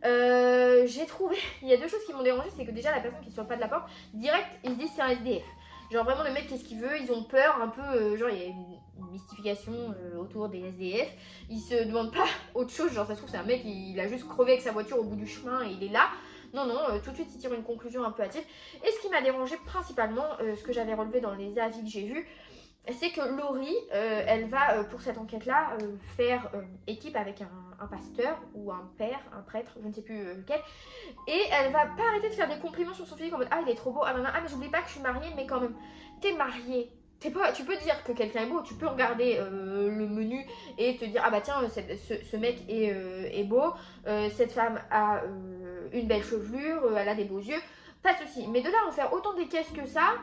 J'ai trouvé, il y a deux choses qui m'ont dérangé, c'est que déjà la personne qui est sur le pas de la porte, direct, ils se disent c'est un SDF. Genre vraiment le mec, qu'est-ce qu'il veut, ils ont peur un peu, genre il y a une mystification autour des SDF. Ils se demandent pas autre chose, genre ça se trouve c'est un mec, il a juste crevé avec sa voiture au bout du chemin et il est là. Non, non, tout de suite il tire une conclusion un peu hâtive. Et ce qui m'a dérangé principalement, ce que j'avais relevé dans les avis que j'ai vus, c'est que Laurie, elle va pour cette enquête-là faire équipe avec un pasteur ou un père, un prêtre, je ne sais plus lequel. Et elle va pas arrêter de faire des compliments sur son physique en mode ah il est trop beau, ah non, non, ah mais j'oublie pas que je suis mariée, mais quand même, t'es mariée. Tu peux dire que quelqu'un est beau, tu peux regarder le menu et te dire ah bah tiens ce mec est beau, cette femme a une belle chevelure, elle a des beaux yeux, pas de souci. Mais de là en faire autant des caisses que ça,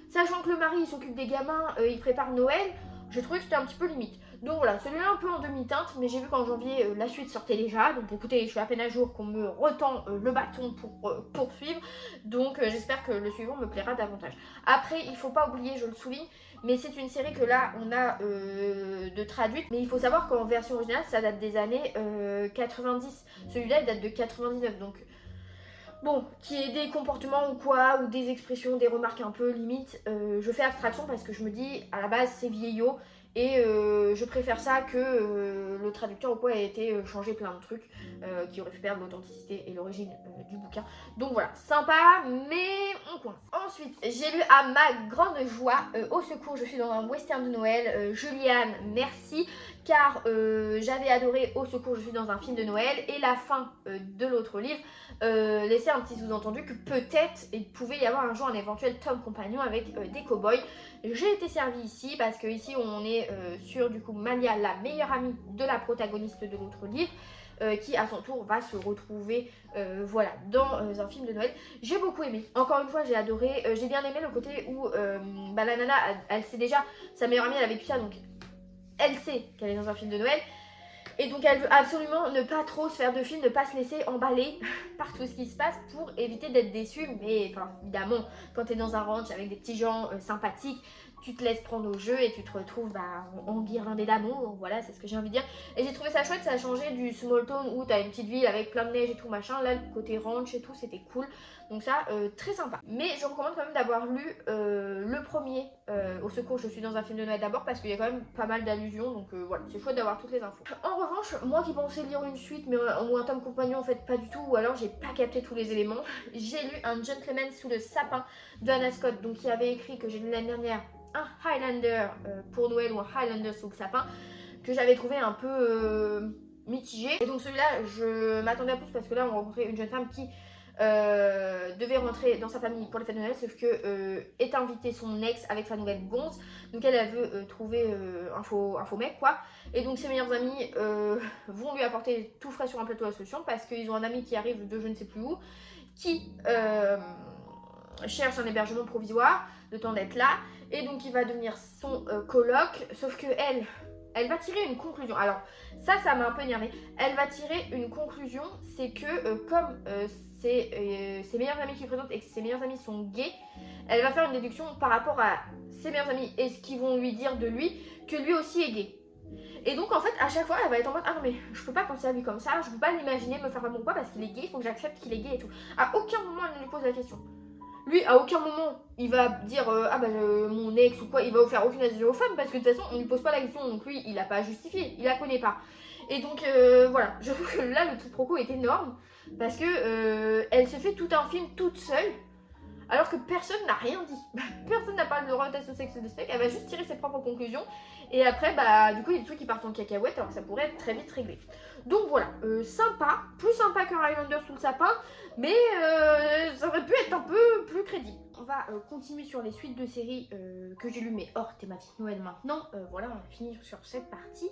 sachant que le mari il s'occupe des gamins, il prépare Noël, j'ai trouvé que c'était un petit peu limite. Donc voilà, celui-là un peu en demi-teinte, mais j'ai vu qu'en janvier la suite sortait déjà. Donc écoutez, je suis à peine à jour qu'on me retend le bâton pour poursuivre. Donc j'espère que le suivant me plaira davantage. Après, il faut pas oublier, je le souligne, mais c'est une série que là on a de traduite. Mais il faut savoir qu'en version originale, ça date des années 90. Celui-là il date de 99, donc bon, qu'il y ait des comportements ou quoi, ou des expressions, des remarques un peu limite, je fais abstraction parce que je me dis, à la base, c'est vieillot, et je préfère ça que le traducteur ou quoi ait été changé plein de trucs qui auraient fait perdre l'authenticité et l'origine du bouquin. Donc voilà, sympa, mais on coince. Ensuite, j'ai lu à ma grande joie, au secours, je suis dans un western de Noël, Julianne, merci, car j'avais adoré Au secours, je suis dans un film de Noël, et la fin de l'autre livre laissait un petit sous-entendu que peut-être il pouvait y avoir un jour un éventuel tome compagnon avec des cow-boys. J'ai été servie ici parce que ici on est sur du coup Malia, la meilleure amie de la protagoniste de l'autre livre, qui à son tour va se retrouver voilà, dans un film de Noël. J'ai beaucoup aimé, encore une fois j'ai adoré, j'ai bien aimé le côté où la nana elle sait déjà, sa meilleure amie elle a vécu ça, donc elle sait qu'elle est dans un film de Noël. Et donc elle veut absolument ne pas trop se faire de film, ne pas se laisser emballer par tout ce qui se passe pour éviter d'être déçue. Mais enfin, évidemment, quand t'es dans un ranch avec des petits gens sympathiques, tu te laisses prendre au jeu et tu te retrouves enguirlandé d'amour. Voilà, c'est ce que j'ai envie de dire. Et j'ai trouvé ça chouette, ça a changé du small town où t'as une petite ville avec plein de neige et tout machin. Là, le côté ranch et tout, c'était cool. Donc ça, très sympa. Mais je recommande quand même d'avoir lu le premier, Au secours, je suis dans un film de Noël d'abord, parce qu'il y a quand même pas mal d'allusions. Donc voilà, c'est chouette d'avoir toutes les infos. En revanche, moi qui pensais lire une suite, mais ou un tome compagnon, en fait pas du tout, ou alors j'ai pas capté tous les éléments, j'ai lu Un gentleman sous le sapin de Hannah Scott, donc qui avait écrit, que j'ai lu l'année dernière, un Highlander pour Noël ou un Highlander sous le sapin, que j'avais trouvé un peu mitigé. Et donc celui-là, je m'attendais à plus parce que là on rencontrait une jeune femme qui devait rentrer dans sa famille pour les fêtes de Noël, sauf que est invité son ex avec sa nouvelle gonze, donc elle veut trouver un faux mec quoi, et donc ses meilleurs amis vont lui apporter tout frais sur un plateau la solution parce qu'ils ont un ami qui arrive de je ne sais plus où, qui cherche un hébergement provisoire, le temps d'être là, et donc il va devenir son coloc, sauf que elle va tirer une conclusion. Alors ça m'a un peu énervée. Elle va tirer une conclusion, c'est que comme ses meilleurs amis qui présentent et que ses meilleurs amis sont gays, elle va faire une déduction par rapport à ses meilleurs amis et ce qu'ils vont lui dire de lui, que lui aussi est gay. Et donc en fait à chaque fois elle va être en mode ah non mais je peux pas penser à lui comme ça, je peux pas l'imaginer me faire amour ou pas parce qu'il est gay, il faut que j'accepte qu'il est gay et tout. À aucun moment elle ne lui pose la question. Lui, à aucun moment, il va dire ah bah mon ex ou quoi, il va faire aucune allusion aux femmes parce que de toute façon, on lui pose pas la question, donc lui, il a pas à justifier, il la connaît pas. Et donc voilà, je trouve que là, le quiproquo est énorme parce que elle se fait tout un film toute seule. Alors que personne n'a rien dit. Personne n'a parlé de l'orientation sexuelle de ce mec, elle va juste tirer ses propres conclusions. Et après, bah, du coup, il y a des trucs qui partent en cacahuète, alors que ça pourrait être très vite réglé. Donc voilà, sympa, plus sympa qu'un Highlander sous le sapin, mais ça aurait pu être un peu plus crédible. On va continuer sur les suites de séries que j'ai lues, mais hors thématique Noël maintenant. Voilà, on a fini sur cette partie.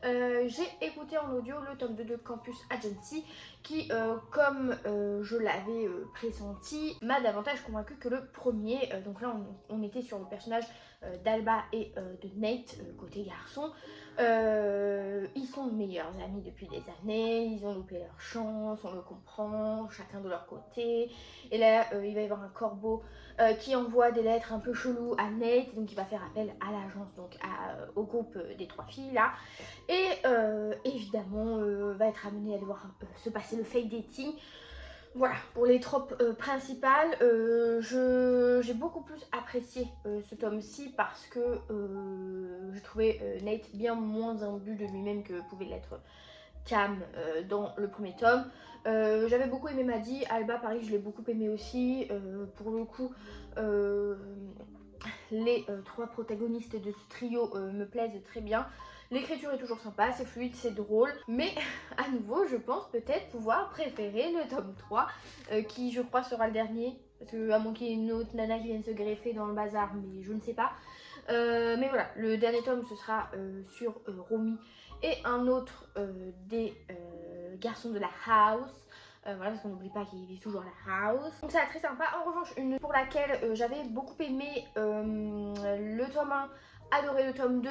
J'ai écouté en audio le tome 2 de Campus Agency qui, comme je l'avais pressenti, m'a davantage convaincu que le premier. Donc là, on était sur le personnage d'Alba et de Nate, côté garçon. Ils sont meilleurs amis depuis des années, ils ont loupé leur chance, on le comprend, chacun de leur côté. Et là, il va y avoir un corbeau qui envoie des lettres un peu cheloues à Nate, donc il va faire appel à l'agence, donc au groupe des 3 filles là. Et évidemment, va être amené à devoir se passer le fake dating. Voilà, pour les tropes principales, j'ai beaucoup plus apprécié ce tome-ci parce que j'ai trouvé Nate bien moins imbu de lui-même que pouvait l'être Cam dans le premier tome. J'avais beaucoup aimé Maddie, Alba pareil, je l'ai beaucoup aimé aussi. Pour le coup, les 3 protagonistes de ce trio me plaisent très bien. L'écriture est toujours sympa, c'est fluide, c'est drôle, mais à nouveau, je pense peut-être pouvoir préférer le tome 3, qui je crois sera le dernier, parce qu'à moins qu'il y ait une autre nana qui vienne se greffer dans le bazar, mais je ne sais pas. Mais voilà, le dernier tome, ce sera sur Romy et un autre des garçons de la house. Voilà, parce qu'on n'oublie pas qu'ils vivent toujours à la house. Donc c'est très sympa. En revanche, une pour laquelle j'avais beaucoup aimé le tome 1, adoré le tome 2.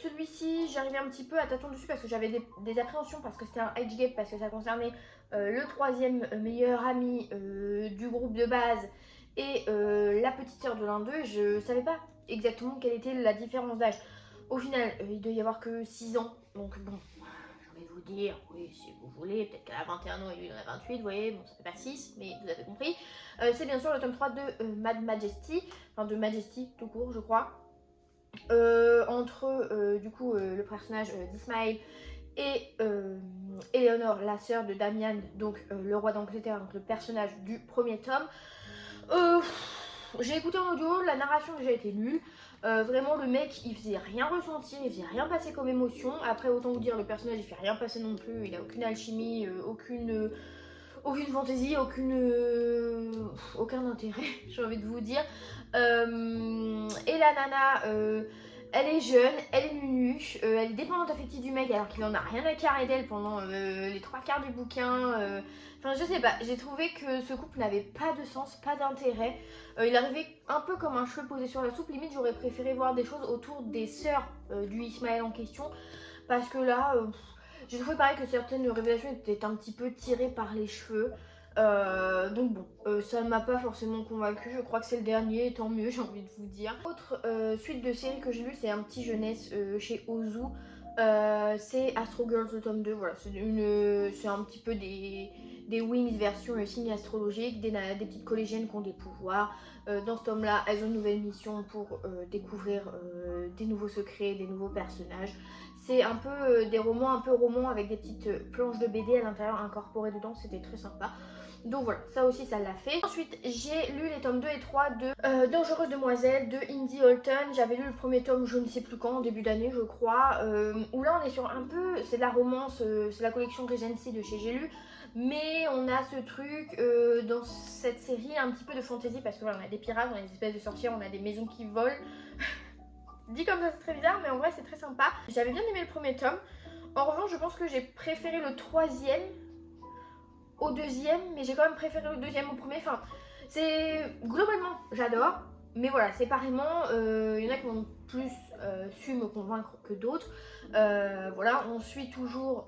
Celui-ci, j'arrivais un petit peu à tâtons dessus parce que j'avais des appréhensions parce que c'était un age gap, parce que ça concernait le 3e meilleur ami du groupe de base et la petite sœur de l'un d'eux. Je savais pas exactement quelle était la différence d'âge. Au final, il doit y avoir que 6 ans, donc bon, j'ai envie de vous dire, oui, si vous voulez, peut-être qu'elle a 21 ans et lui il en a 28, vous voyez, bon, ça fait pas 6, mais vous avez compris. C'est bien sûr le tome 3 de Mad Majesty, enfin de Majesty tout court, je crois. Entre du coup le personnage d'Ismaël et Eleanor, la sœur de Damian, donc le roi d'Angleterre, donc le personnage du premier tome. J'ai écouté en audio, la narration déjà été nulle. Vraiment le mec il faisait rien ressentir, il faisait rien passer comme émotion. Après autant vous dire le personnage il fait rien passer non plus, il a aucune alchimie, aucune fantaisie, aucun intérêt, j'ai envie de vous dire. Et la nana, elle est jeune, elle est nunuche, elle est dépendante affective du mec alors qu'il en a rien à carrer d'elle pendant les 3/4 du bouquin. Enfin, je sais pas, j'ai trouvé que ce couple n'avait pas de sens, pas d'intérêt. Il arrivait un peu comme un cheveu posé sur la soupe. Limite, j'aurais préféré voir des choses autour des sœurs du Ismaël en question. Parce que là, j'ai trouvé pareil que certaines révélations étaient un petit peu tirées par les cheveux. Donc bon, ça ne m'a pas forcément convaincue. Je crois que c'est le dernier, tant mieux, j'ai envie de vous dire. Autre suite de série que j'ai lu, c'est un petit jeunesse chez Ozu. C'est Astro Girls le tome 2. Voilà, c'est un petit peu des Wings version signe astrologique, des petites collégiennes qui ont des pouvoirs. Dans ce tome là, elles ont une nouvelle mission pour découvrir des nouveaux secrets, des nouveaux personnages. C'est un peu des romans, un peu romans avec des petites planches de BD à l'intérieur incorporées dedans, c'était très sympa. Donc voilà, ça aussi ça l'a fait. Ensuite j'ai lu les tomes 2 et 3 de Dangereuse Demoiselle de Indy Holton. J'avais lu le premier tome je ne sais plus quand, en début d'année je crois, où là on est sur un peu, c'est de la romance, c'est la collection Regency de chez J'ai lu. Mais on a ce truc dans cette série un petit peu de fantasy parce que voilà, on a des pirates, on a des espèces de sorcières, on a des maisons qui volent. Dit comme ça c'est très bizarre mais en vrai c'est très sympa. J'avais bien aimé le premier tome. En revanche je pense que j'ai préféré le 3e au 2e, mais j'ai quand même préféré le 2e au premier. Enfin, c'est globalement j'adore, mais voilà, séparément, il y en a qui ont plus su me convaincre que d'autres. Voilà, on suit toujours.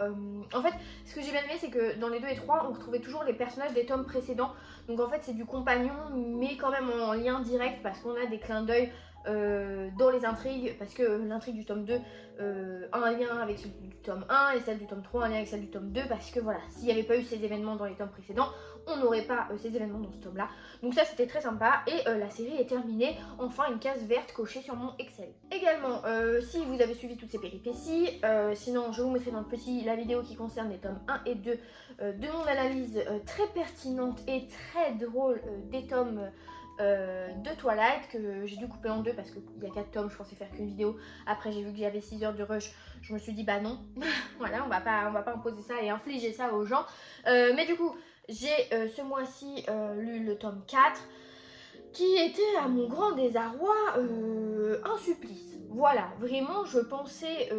En fait, ce que j'ai bien aimé, c'est que dans les 2 et 3, on retrouvait toujours les personnages des tomes précédents. Donc en fait, c'est du compagnon, mais quand même en lien direct parce qu'on a des clins d'œil dans les intrigues, parce que l'intrigue du tome 2 a un lien avec celle du tome 1 et celle du tome 3 a un lien avec celle du tome 2, parce que voilà, s'il n'y avait pas eu ces événements dans les tomes précédents, on n'aurait pas ces événements dans ce tome là. Donc ça c'était très sympa et la série est terminée, enfin une case verte cochée sur mon Excel. Également, si vous avez suivi toutes ces péripéties, sinon je vous mettrai dans le petit la vidéo qui concerne les tomes 1 et 2 de mon analyse très pertinente et très drôle des tomes de Twilight que j'ai dû couper en deux parce qu'il y a 4 tomes, je pensais faire qu'une vidéo. Après j'ai vu que j'avais 6 heures de rush, je me suis dit bah non, voilà, on va pas imposer ça et infliger ça aux gens. Mais du coup, j'ai ce mois-ci lu le tome 4 qui était à mon grand désarroi un supplice. Voilà, vraiment je pensais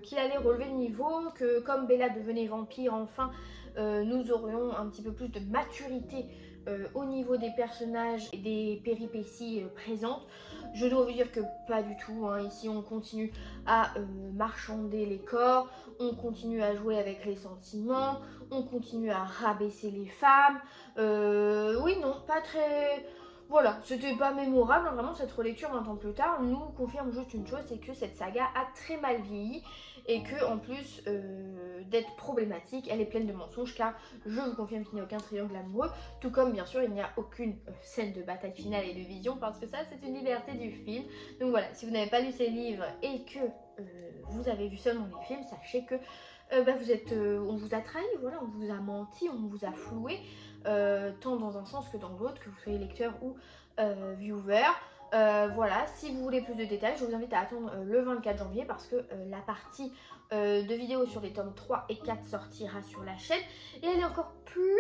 qu'il allait relever le niveau, que comme Bella devenait vampire enfin, nous aurions un petit peu plus de maturité au niveau des personnages et des péripéties présentes. Je dois vous dire que pas du tout, hein. Ici on continue à marchander les corps, on continue à jouer avec les sentiments, on continue à rabaisser les femmes. Oui non, pas très... Voilà, c'était pas mémorable, hein, vraiment cette relecture 20 ans plus tard nous confirme juste une chose, c'est que cette saga a très mal vieilli et que en plus d'être problématique, elle est pleine de mensonges car je vous confirme qu'il n'y a aucun triangle amoureux, tout comme bien sûr il n'y a aucune scène de bataille finale et de vision parce que ça c'est une liberté du film. Donc voilà, si vous n'avez pas lu ces livres et que vous avez vu seulement les films, sachez que vous êtes, on vous a trahi, voilà, on vous a menti, on vous a floué, tant dans un sens que dans l'autre, que vous soyez lecteur ou viewer. Voilà, si vous voulez plus de détails, je vous invite à attendre le 24 janvier parce que la partie de vidéos sur les tomes 3 et 4 sortira sur la chaîne et elle est encore plus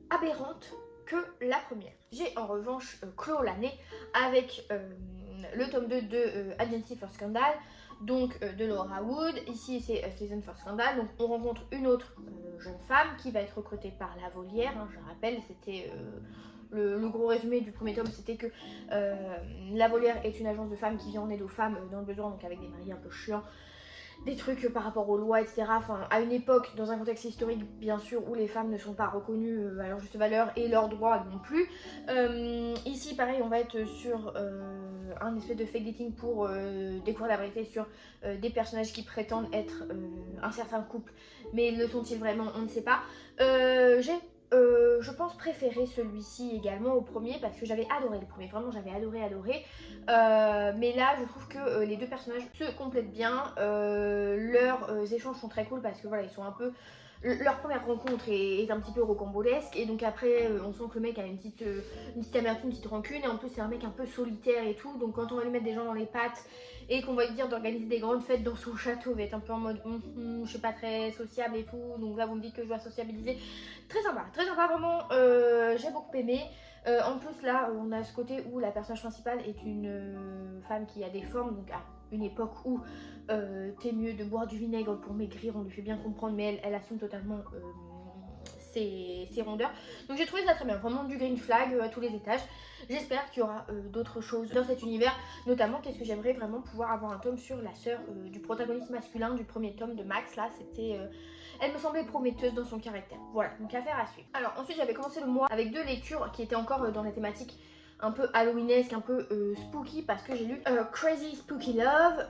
aberrante que la première. J'ai en revanche clos l'année avec le tome 2 de Agency for Scandal, donc de Laura Wood. Ici c'est Season for Scandal, donc on rencontre une autre jeune femme qui va être recrutée par la Volière, hein, je rappelle, c'était le gros résumé du premier tome, c'était que la Volière est une agence de femmes qui vient en aide aux femmes dans le besoin, donc avec des maris un peu chiants, des trucs par rapport aux lois, etc. Enfin, à une époque, dans un contexte historique, bien sûr, où les femmes ne sont pas reconnues à leur juste valeur et leurs droits non plus. Ici, pareil, on va être sur un espèce de fake dating pour découvrir la vérité sur des personnages qui prétendent être un certain couple, mais le sont-ils vraiment? On ne sait pas. J'ai je pense préférer celui-ci également au premier parce que j'avais adoré le premier, vraiment j'avais adoré. Mais là je trouve que les deux personnages se complètent bien, leurs échanges sont très cool parce que voilà, ils sont un peu... Leur première rencontre est un petit peu rocambolesque et donc après on sent que le mec a une petite amertume, une petite rancune et en plus c'est un mec un peu solitaire et tout, donc quand on va lui mettre des gens dans les pattes et qu'on va lui dire d'organiser des grandes fêtes dans son château, il va être un peu en mode je suis pas très sociable et tout, donc là vous me dites que je dois sociabiliser. Très sympa vraiment, j'ai beaucoup aimé. En plus là on a ce côté où la personnage principale est une femme qui a des formes, donc à une époque où t'es mieux de boire du vinaigre pour maigrir, on lui fait bien comprendre, mais elle assume totalement ses rondeurs. Donc j'ai trouvé ça très bien, vraiment du green flag à tous les étages. J'espère qu'il y aura d'autres choses dans cet univers, notamment qu'est-ce que j'aimerais vraiment pouvoir avoir un tome sur la sœur du protagoniste masculin du premier tome de Max. Là c'était... elle me semblait prometteuse dans son caractère. Voilà, donc affaire à suivre. Alors ensuite j'avais commencé le mois avec 2 lectures qui étaient encore dans la thématique un peu halloweenesque, un peu spooky, parce que j'ai lu Crazy Spooky Love,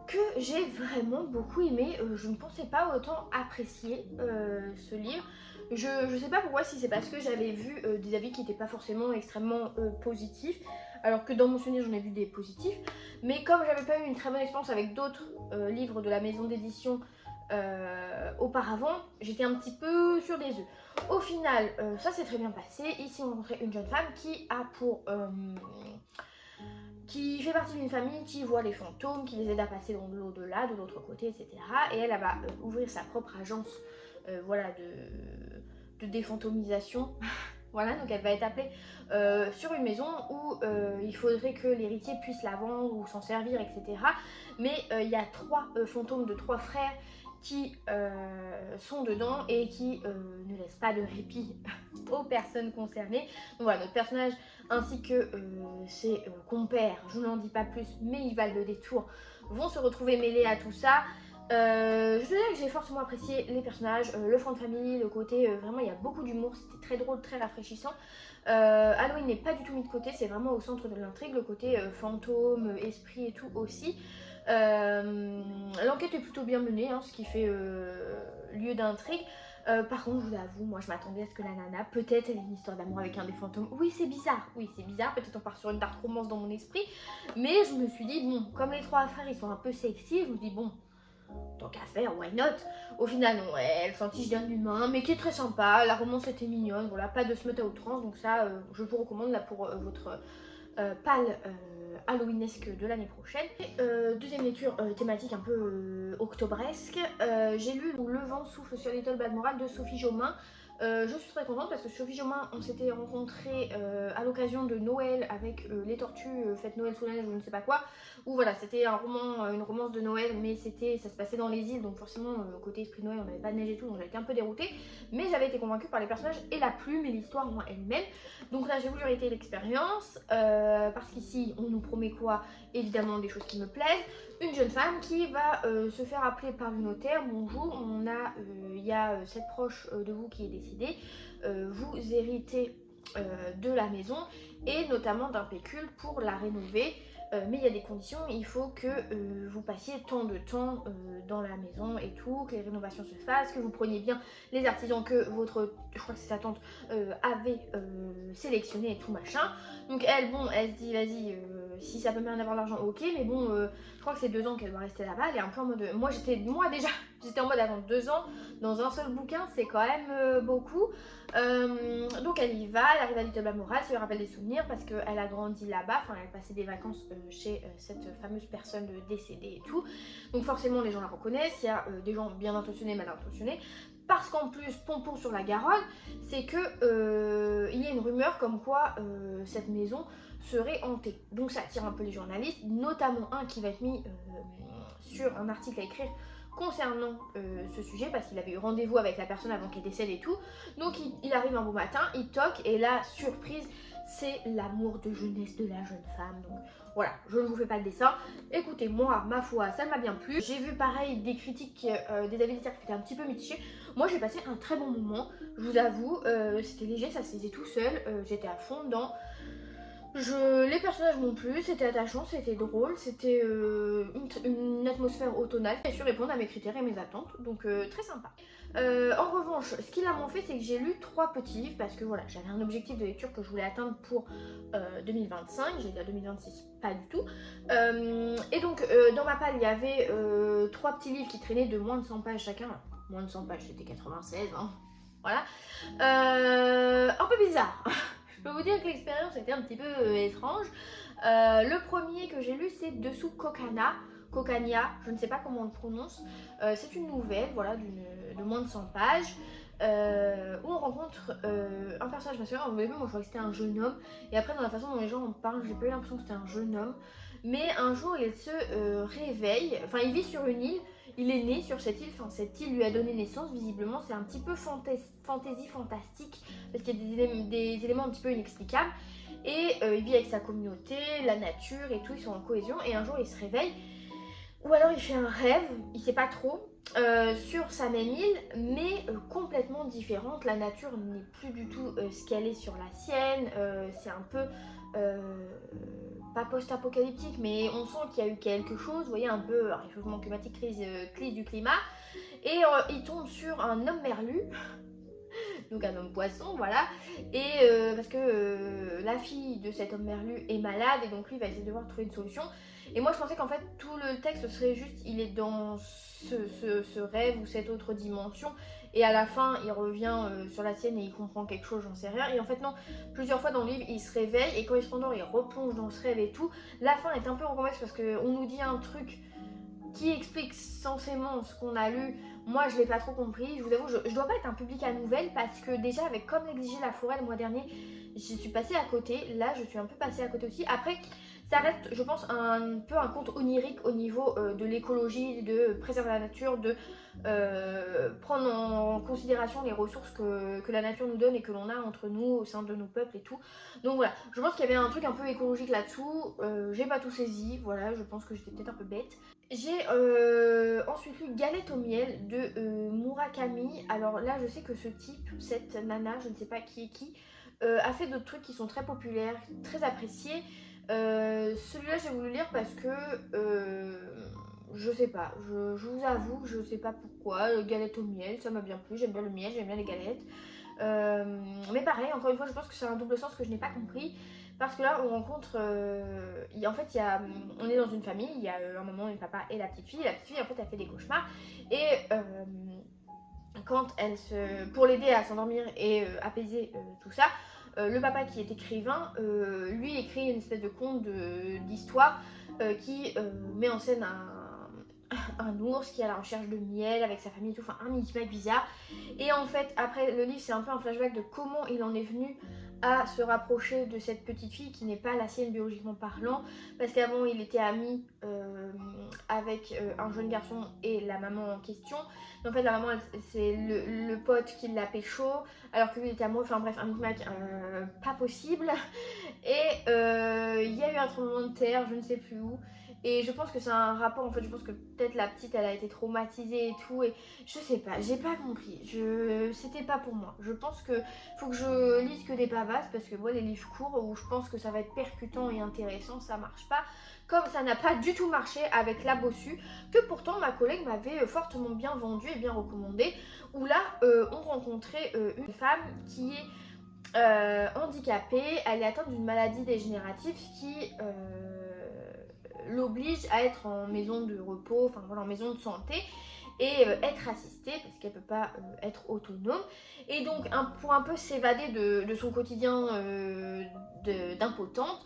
que j'ai vraiment beaucoup aimé. Je ne pensais pas autant apprécier ce livre. Je sais pas pourquoi, si c'est parce que j'avais vu des avis qui n'étaient pas forcément extrêmement positifs, alors que dans mon souvenir j'en ai vu des positifs. Mais comme j'avais pas eu une très bonne expérience avec d'autres livres de la maison d'édition auparavant, j'étais un petit peu sur des œufs. Au final, ça s'est très bien passé. Ici, on rencontrait une jeune femme qui a qui fait partie d'une famille qui voit les fantômes, qui les aide à passer dans l'au-delà, de l'autre côté, etc. Et elle va ouvrir sa propre agence voilà, de défantomisation. Voilà, donc elle va être appelée sur une maison où il faudrait que l'héritier puisse la vendre ou s'en servir, etc. Mais il y a 3 fantômes de 3 frères qui sont dedans et qui ne laissent pas de répit aux personnes concernées. Donc voilà, notre personnage ainsi que ses compères, je n'en dis pas plus, mais ils valent le détour, vont se retrouver mêlés à tout ça. Je dois dire que j'ai fortement apprécié les personnages, le fond de famille, le côté vraiment il y a beaucoup d'humour, c'était très drôle, très rafraîchissant. Halloween n'est pas du tout mis de côté, c'est vraiment au centre de l'intrigue, le côté fantôme, esprit et tout aussi. L'enquête est plutôt bien menée, hein, ce qui fait lieu d'intrigue. Par contre, je vous avoue, moi je m'attendais à ce que la nana, peut-être elle ait une histoire d'amour avec un des fantômes. Oui, c'est bizarre, peut-être on part sur une dark romance dans mon esprit. Mais je me suis dit, bon, comme les trois frères ils sont un peu sexy, je me dis, bon, tant qu'à faire, why not? Au final, non, elle s'en tige d'un humain, mais qui est très sympa. La romance était mignonne, voilà, pas de se mettre à outrance. Donc ça, je vous recommande là pour votre pâle Halloweenesque de l'année prochaine. Et, deuxième lecture thématique un peu octobresque. J'ai lu Le vent souffle sur Little Bad Moral de Sophie Jomain. Je suis très contente parce que Sophie Jomain, on s'était rencontrés à l'occasion de Noël avec les tortues, fête Noël sous la neige ou je ne sais pas quoi. Où voilà, c'était un roman, une romance de Noël, mais ça se passait dans les îles, donc forcément côté esprit de Noël, on n'avait pas de neige et tout, donc j'avais été un peu déroutée. Mais j'avais été convaincue par les personnages et la plume et l'histoire en elle-même. Donc là, j'ai voulu arrêter l'expérience parce qu'ici, on nous promet quoi? Évidemment des choses qui me plaisent. Une jeune femme qui va se faire appeler par le notaire. Bonjour, il y a cette proche de vous qui est décédée. Vous héritez de la maison et notamment d'un pécule pour la rénover. Mais il y a des conditions, il faut que vous passiez tant de temps dans la maison et tout, que les rénovations se fassent, que vous preniez bien les artisans que je crois que c'est sa tante, avait sélectionné et tout machin. Donc elle, bon, elle se dit vas-y, si ça peut me avoir l'argent, ok, mais bon, je crois que c'est 2 ans qu'elle doit rester là-bas, elle est un peu en mode, moi déjà, j'étais en mode attends 2 ans dans un seul bouquin, c'est quand même beaucoup. Donc elle y va, elle arrive à Little Bad Moral, ça lui rappelle des souvenirs parce qu'elle a grandi là-bas, enfin elle passait des vacances chez cette fameuse personne décédée et tout. Donc forcément les gens la reconnaissent, il y a des gens bien intentionnés, mal intentionnés. Parce qu'en plus, pompon sur la Garonne, c'est que il y a une rumeur comme quoi cette maison serait hantée. Donc ça attire un peu les journalistes, notamment un qui va être mis sur un article à écrire concernant ce sujet parce qu'il avait eu rendez-vous avec la personne avant qu'elle décède et tout. Donc il arrive un beau matin, il toque et la surprise, c'est l'amour de jeunesse de la jeune femme. Donc voilà, je ne vous fais pas le dessin. Écoutez, moi, ma foi, ça m'a bien plu. J'ai vu pareil des critiques, des avis littéraires qui étaient un petit peu mitigés. Moi, j'ai passé un très bon moment, je vous avoue. C'était léger, ça se faisait tout seul. J'étais à fond dedans. Les personnages m'ont plu, c'était attachant, c'était drôle, c'était une atmosphère automnale qui a su répondre à mes critères et mes attentes, donc très sympa. En revanche, ce qui l'a moins fait, c'est que j'ai lu 3 petits livres parce que voilà, j'avais un objectif de lecture que je voulais atteindre pour 2025, j'ai dit à 2026, pas du tout. Et donc dans ma palle, il y avait 3 petits livres qui traînaient de moins de 100 pages chacun. Moins de 100 pages, c'était 96, hein. Voilà. Un peu bizarre. Je peux vous dire que l'expérience était un petit peu étrange. Le premier que j'ai lu, c'est Dessous Cocania, je ne sais pas comment on le prononce. C'est une nouvelle, voilà, de moins de 100 pages. Où on rencontre un personnage masculin. Au début, moi je croyais que c'était un jeune homme, et après, dans la façon dont les gens en parlent, j'ai pas eu l'impression que c'était un jeune homme. Mais un jour, il se réveille, enfin, il vit sur une île. Il est né sur cette île, enfin cette île lui a donné naissance, visiblement c'est un petit peu fantasy fantastique, parce qu'il y a des éléments un petit peu inexplicables. Et il vit avec sa communauté, la nature et tout, ils sont en cohésion, et un jour il se réveille, ou alors il fait un rêve, il sait pas trop, sur sa même île, mais complètement différente. La nature n'est plus du tout ce qu'elle est sur la sienne, c'est un peu... pas post-apocalyptique, mais on sent qu'il y a eu quelque chose, vous voyez, un peu réchauffement climatique, crise du climat, et il tombe sur un homme merlu, donc un homme poisson, voilà, et parce que la fille de cet homme merlu est malade, et donc lui va essayer de devoir trouver une solution. Et moi je pensais qu'en fait tout le texte serait juste, il est dans ce rêve ou cette autre dimension, et à la fin il revient sur la sienne et il comprend quelque chose, j'en sais rien. Et en fait non, plusieurs fois dans le livre il se réveille, et quand il se rendort il replonge dans ce rêve et tout. La fin est un peu recommencée parce qu'on nous dit un truc qui explique censément ce qu'on a lu. Moi je l'ai pas trop compris, je vous avoue, je dois pas être un public à nouvelles parce que déjà avec Comme l'exigeait la forêt le mois dernier, je suis passée à côté. Là je suis un peu passée à côté aussi. Après ça reste, je pense, un peu un conte onirique au niveau de l'écologie, de préserver la nature, de prendre en considération les ressources que la nature nous donne et que l'on a entre nous, au sein de nos peuples et tout. Donc voilà, je pense qu'il y avait un truc un peu écologique là-dessous. J'ai pas tout saisi, voilà, je pense que j'étais peut-être un peu bête. J'ai ensuite lu Galette au miel de Murakami. Alors là, je sais que ce type, cette nana, je ne sais pas qui est qui, a fait d'autres trucs qui sont très populaires, très appréciés. Celui-là, j'ai voulu lire parce que je sais pas, je vous avoue que je sais pas pourquoi. Galette au miel, ça m'a bien plu, j'aime bien le miel, j'aime bien les galettes. Mais pareil, encore une fois, je pense que c'est un double sens que je n'ai pas compris. Parce que là, on rencontre. En fait, on est dans une famille, il y a un maman, un papa et la petite fille. La petite fille, en fait, elle fait des cauchemars. Et quand elle se. Pour l'aider à s'endormir et apaiser tout ça, le papa qui est écrivain, lui écrit une espèce de conte d'histoire qui met en scène un ours qui est à la recherche de miel avec sa famille et tout, enfin un micmac bizarre. Et en fait, après le livre, c'est un peu un flashback de comment il en est venu à se rapprocher de cette petite fille qui n'est pas la sienne biologiquement parlant, parce qu'avant il était ami avec un jeune garçon et la maman en question. Mais en fait, la maman, c'est le pote qui l'a pécho, alors que lui il était amoureux, enfin bref, un micmac pas possible. Et il y a eu un tremblement de terre, je ne sais plus où. Et je pense que c'est un rapport, en fait, je pense que peut-être la petite, elle a été traumatisée et tout. Et je sais pas, j'ai pas compris. C'était pas pour moi. Je pense que faut que je lise que des pavasses, parce que moi, les livres courts, où je pense que ça va être percutant et intéressant, ça marche pas. Comme ça n'a pas du tout marché avec La Bossue, que pourtant ma collègue m'avait fortement bien vendu et bien recommandé. Où là, on rencontrait une femme qui est handicapée, elle est atteinte d'une maladie dégénérative qui l'oblige à être en maison de repos, enfin voilà, en maison de santé et être assistée parce qu'elle ne peut pas être autonome. Et donc pour un peu s'évader de son quotidien d'impotente,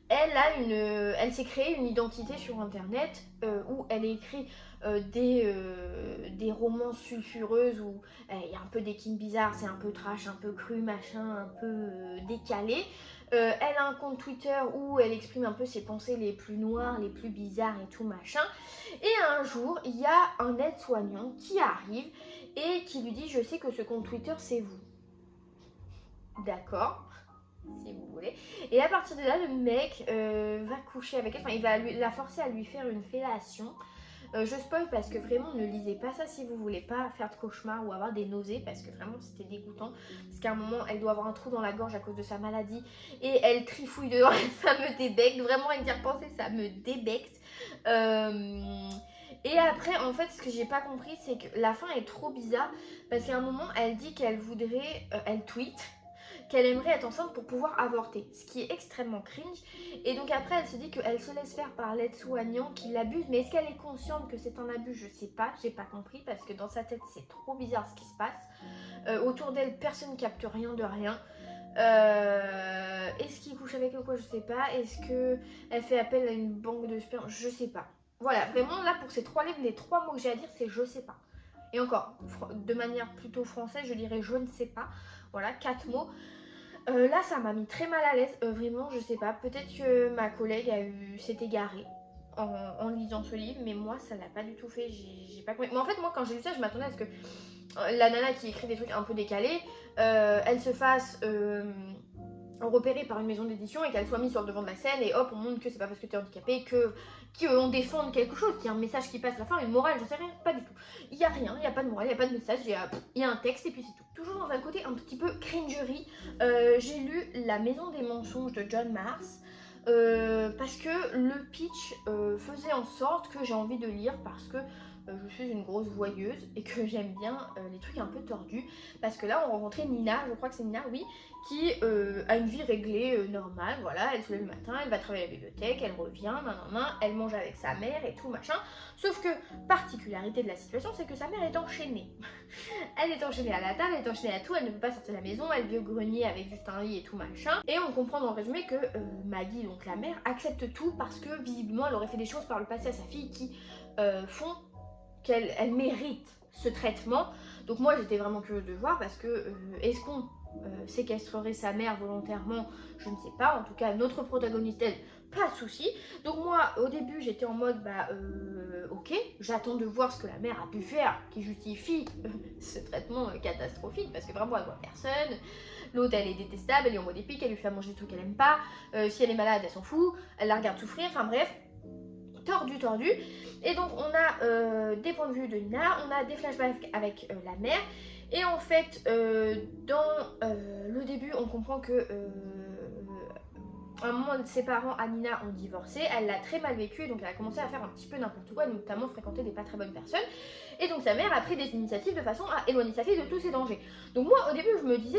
elle s'est créée une identité sur internet où elle écrit des romances sulfureuses où il y a un peu des kings bizarres, c'est un peu trash, un peu cru, machin, un peu décalé. Elle a un compte Twitter où elle exprime un peu ses pensées les plus noires, les plus bizarres et tout machin. Et un jour, il y a un aide-soignant qui arrive et qui lui dit: je sais que ce compte Twitter c'est vous. D'accord, si vous voulez. Et à partir de là, le mec va coucher avec elle, enfin il va la forcer à lui faire une fellation. Je spoil parce que vraiment ne lisez pas ça si vous voulez pas faire de cauchemars ou avoir des nausées, parce que vraiment c'était dégoûtant. Parce qu'à un moment elle doit avoir un trou dans la gorge à cause de sa maladie et elle trifouille dedans et ça me débecte. Vraiment avec d'y repenser ça me débecte. Et après en fait ce que j'ai pas compris c'est que la fin est trop bizarre parce qu'à un moment elle dit qu'elle voudrait, elle tweet qu'elle aimerait être enceinte pour pouvoir avorter, ce qui est extrêmement cringe. Et donc après, elle se dit qu'elle se laisse faire par l'aide-soignant qui l'abuse, mais est-ce qu'elle est consciente que c'est un abus? Je sais pas, j'ai pas compris parce que dans sa tête, c'est trop bizarre ce qui se passe. Autour d'elle, personne capte rien de rien. Est-ce qu'il couche avec elle ou quoi? Je sais pas. Est-ce qu'elle fait appel à une banque de sperme? Je sais pas. Voilà, vraiment là pour ces 3 livres, les 3 mots que j'ai à dire, c'est je sais pas. Et encore, de manière plutôt française, je dirais je ne sais pas. Voilà, 4 mots. Là, ça m'a mis très mal à l'aise. Vraiment, je sais pas. Peut-être que ma collègue s'est égarée en lisant ce livre, mais moi, ça l'a pas du tout fait. J'ai pas compris. Mais en fait, moi, quand j'ai lu ça, je m'attendais à ce que la nana qui écrit des trucs un peu décalés, elle se fasse repérée par une maison d'édition et qu'elle soit mise sur le devant de la scène et hop, on montre que c'est pas parce que t'es handicapé qu'on défende quelque chose, qu'il y a un message qui passe à la fin, une morale, j'en sais rien, pas du tout. Il y a rien, il y a pas de morale, il y a pas de message, il y a un texte et puis c'est tout. Toujours dans un côté un petit peu cringerie, j'ai lu La Maison des mensonges de John Mars. Parce que le pitch faisait en sorte que j'ai envie de lire parce que je suis une grosse voyeuse et que j'aime bien les trucs un peu tordus. Parce que là, on rencontrait Nina, je crois que c'est Nina, oui, qui a une vie réglée normale. Voilà, elle se lève le matin, elle va travailler à la bibliothèque, elle revient, elle mange avec sa mère et tout machin. Sauf que, particularité de la situation, c'est que sa mère est enchaînée. Elle est enchaînée à la table, elle est enchaînée à tout, elle ne peut pas sortir de la maison, elle vit au grenier avec juste un lit et tout machin. Et on comprend dans le résumé que Maggie, donc la mère, accepte tout parce que visiblement elle aurait fait des choses par le passé à sa fille qui font qu'elle mérite ce traitement. Donc moi j'étais vraiment curieuse de voir parce que est-ce qu'on séquestrerait sa mère volontairement? Je ne sais pas. En tout cas notre protagoniste, elle, pas de souci. Donc moi au début j'étais en mode ok, j'attends de voir ce que la mère a pu faire qui justifie ce traitement catastrophique, parce que vraiment elle voit personne. L'autre elle est détestable, elle lui envoie des pics, elle lui fait manger des trucs qu'elle aime pas, si elle est malade elle s'en fout, elle la regarde souffrir, enfin bref. tordu. Et donc on a des points de vue de Nina, on a des flashbacks avec la mère. Et en fait, dans le début, on comprend que à un moment, ses parents, Anina, ont divorcé. Elle l'a très mal vécu, donc elle a commencé à faire un petit peu n'importe quoi, notamment fréquenter des pas très bonnes personnes. Et donc sa mère a pris des initiatives de façon à éloigner sa fille de tous ces dangers. Donc moi, au début, je me disais,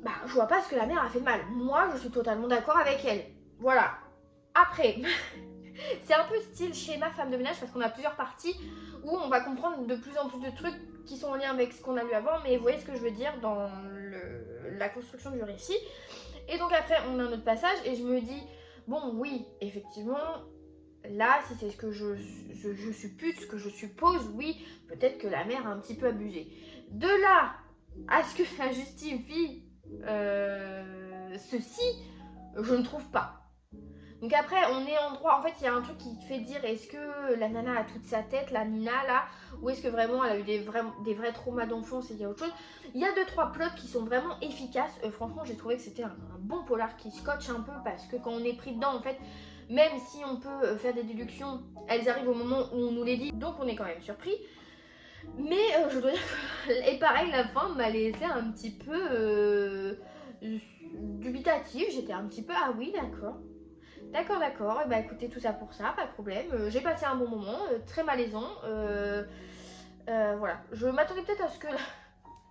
bah, je vois pas ce que la mère a fait de mal. Moi, je suis totalement d'accord avec elle. Voilà. Après, c'est un peu style schéma femme de ménage parce qu'on a plusieurs parties où on va comprendre de plus en plus de trucs qui sont en lien avec ce qu'on a lu avant, mais vous voyez ce que je veux dire dans la construction du récit. Et donc après, on a un autre passage et je me dis, bon, oui, effectivement, là, si c'est ce que je suppute, ce que je suppose, oui, peut-être que la mère a un petit peu abusé. De là à ce que ça justifie ceci, je ne trouve pas. Donc après, on est en droit, en fait, il y a un truc qui te fait dire, est-ce que la nana a toute sa tête, la Nina, là, ou est-ce que vraiment elle a eu des vrais traumas d'enfance et il y a autre chose. Il y a 2-3 plots qui sont vraiment efficaces. Franchement, j'ai trouvé que c'était un bon polar qui scotche un peu, parce que quand on est pris dedans, en fait, même si on peut faire des déductions, elles arrivent au moment où on nous les dit, donc on est quand même surpris. Mais je dois dire que, et pareil, la fin m'a laissé un petit peu dubitative. J'étais un petit peu, ah oui, d'accord. D'accord, et bah écoutez, tout ça pour ça, pas de problème. J'ai passé un bon moment, très malaisant. Voilà, je m'attendais peut-être à ce que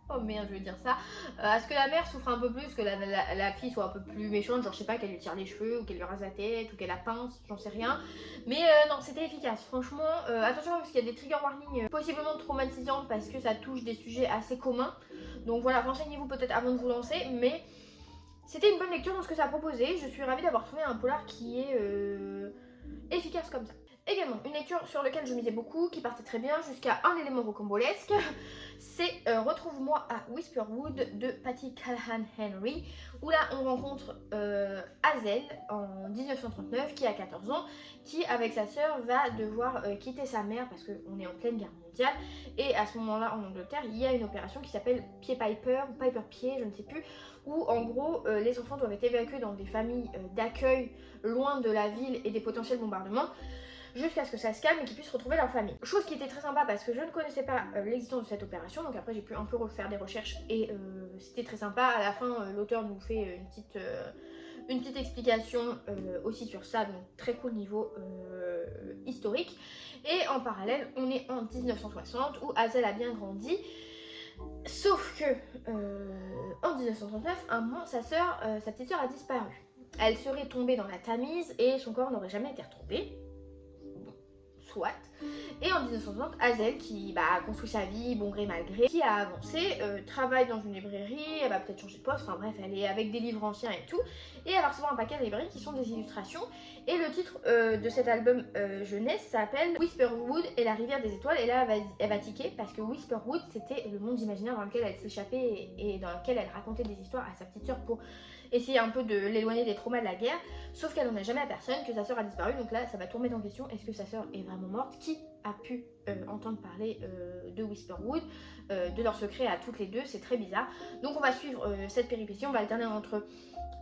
oh merde, je vais dire ça. À ce que la mère souffre un peu plus, que la fille soit un peu plus méchante, genre je sais pas, qu'elle lui tire les cheveux, ou qu'elle lui rase la tête, ou qu'elle la pince, j'en sais rien. Mais non, c'était efficace, franchement. Attention parce qu'il y a des trigger warnings possiblement traumatisants parce que ça touche des sujets assez communs. Donc voilà, renseignez-vous peut-être avant de vous lancer, mais c'était une bonne lecture dans ce que ça proposait. Je suis ravie d'avoir trouvé un polar qui est efficace comme ça. Également, une lecture sur laquelle je misais beaucoup, qui partait très bien jusqu'à un élément rocambolesque, c'est Retrouve-moi à Whisperwood de Patty Callahan Henry, où là on rencontre Hazel en 1939, qui a 14 ans, qui avec sa sœur va devoir quitter sa mère parce qu'on est en pleine guerre mondiale, et à ce moment-là en Angleterre, il y a une opération qui s'appelle Pied Piper, ou Piper Pied, je ne sais plus, où en gros les enfants doivent être évacués dans des familles d'accueil loin de la ville et des potentiels bombardements, jusqu'à ce que ça se calme et qu'ils puissent retrouver leur famille. Chose qui était très sympa parce que je ne connaissais pas l'existence de cette opération, donc après j'ai pu un peu refaire des recherches et c'était très sympa. À la fin, l'auteur nous fait une petite explication aussi sur ça, donc très cool niveau historique. Et en parallèle, on est en 1960 où Hazel a bien grandi. Sauf que en 1939, un moment, sa petite sœur a disparu. Elle serait tombée dans la Tamise et son corps n'aurait jamais été retrouvé. Soit. Et en 1960, Hazel, qui a construit sa vie, bon gré mal gré, qui a avancé, travaille dans une librairie, elle va peut-être changer de poste, enfin bref, elle est avec des livres anciens et tout, et elle va recevoir un paquet de librairies qui sont des illustrations. Et le titre de cet album jeunesse s'appelle Whisperwood et la rivière des étoiles, et là elle va tiquer parce que Whisperwood c'était le monde imaginaire dans lequel elle s'échappait et dans lequel elle racontait des histoires à sa petite sœur pour essayer un peu de l'éloigner des traumas de la guerre, sauf qu'elle n'en a jamais à personne, que sa sœur a disparu, donc là ça va tout remettre en question, est-ce que sa sœur est vraiment morte, qui a pu entendre parler de Whisperwood, de leur secret à toutes les deux, c'est très bizarre. Donc on va suivre cette péripétie, on va alterner entre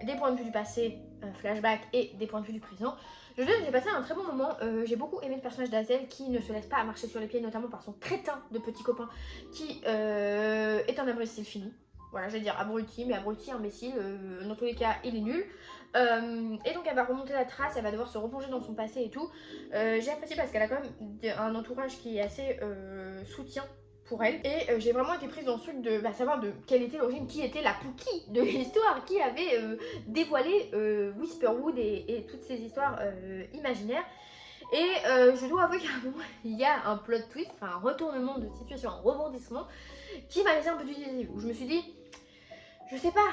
des points de vue du passé, flashback, et des points de vue du présent. Je veux dire, j'ai passé un très bon moment, j'ai beaucoup aimé le personnage d'Hazel qui ne se laisse pas marcher sur les pieds, notamment par son crétin de petit copain qui est un imbécile fini. Voilà, je vais dire abruti, mais abruti, imbécile, dans tous les cas, il est nul. Et donc elle va remonter la trace, elle va devoir se replonger dans son passé et tout. J'ai apprécié parce qu'elle a quand même un entourage qui est assez soutien pour elle. Et j'ai vraiment été prise dans ce truc de savoir de quelle était l'origine, qui était la Pookie de l'histoire, qui avait dévoilé Whisperwood et toutes ces histoires imaginaires. Et je dois avouer qu'à un moment, il y a un plot twist, enfin un retournement de situation, un rebondissement, qui m'a laissé un peu du déséquilibre, où je me suis dit, je sais pas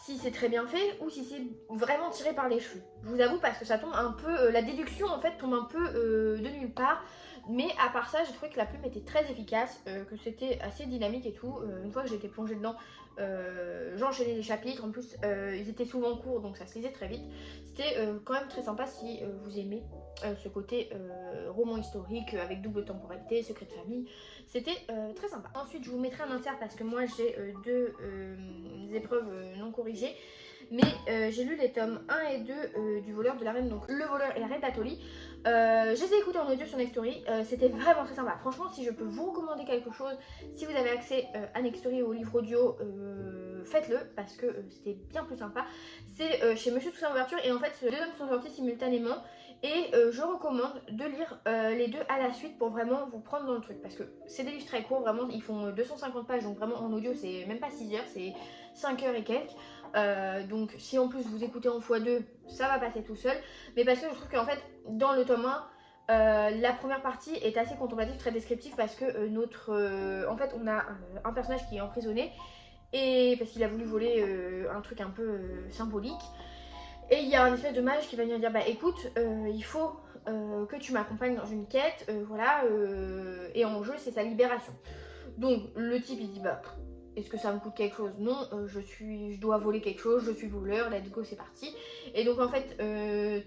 si c'est très bien fait ou si c'est vraiment tiré par les cheveux. Je vous avoue parce que ça tombe un peu, la déduction en fait tombe un peu de nulle part. Mais à part ça, j'ai trouvé que la plume était très efficace, que c'était assez dynamique et tout. Une fois que j'étais plongée dedans, j'enchaînais les chapitres. En plus, ils étaient souvent courts, donc ça se lisait très vite. C'était quand même très sympa si vous aimez ce côté roman historique avec double temporalité, secret de famille. C'était très sympa. Ensuite, je vous mettrai un insert parce que moi j'ai deux épreuves non corrigées. Mais j'ai lu les tomes 1 et 2 du voleur de la reine, donc le voleur et la reine d'Atoli. Je les ai écoutés en audio sur Nextory, c'était vraiment très sympa. Franchement, si je peux vous recommander quelque chose, si vous avez accès à Nextory ou au livre audio, faites-le parce que c'était bien plus sympa. C'est chez Monsieur Toussaint Ouverture et en fait, les deux tomes sont sortis simultanément et je recommande de lire les deux à la suite pour vraiment vous prendre dans le truc parce que c'est des livres très courts, vraiment, ils font 250 pages donc vraiment en audio, c'est même pas 6 heures, c'est 5 heures et quelques. Donc si en plus vous écoutez en x2, ça va passer tout seul. Mais parce que je trouve qu'en fait, dans le tome 1, la première partie est assez contemplative, très descriptive parce que en fait, on a un personnage qui est emprisonné et parce qu'il a voulu voler un truc un peu symbolique. Et il y a un espèce de mage qui va venir dire bah écoute, il faut que tu m'accompagnes dans une quête, voilà, et en jeu c'est sa libération. Donc le type il dit bah est-ce que ça me coûte quelque chose? Non, je dois voler quelque chose, je suis voleur, let's go, c'est parti. Et donc en fait,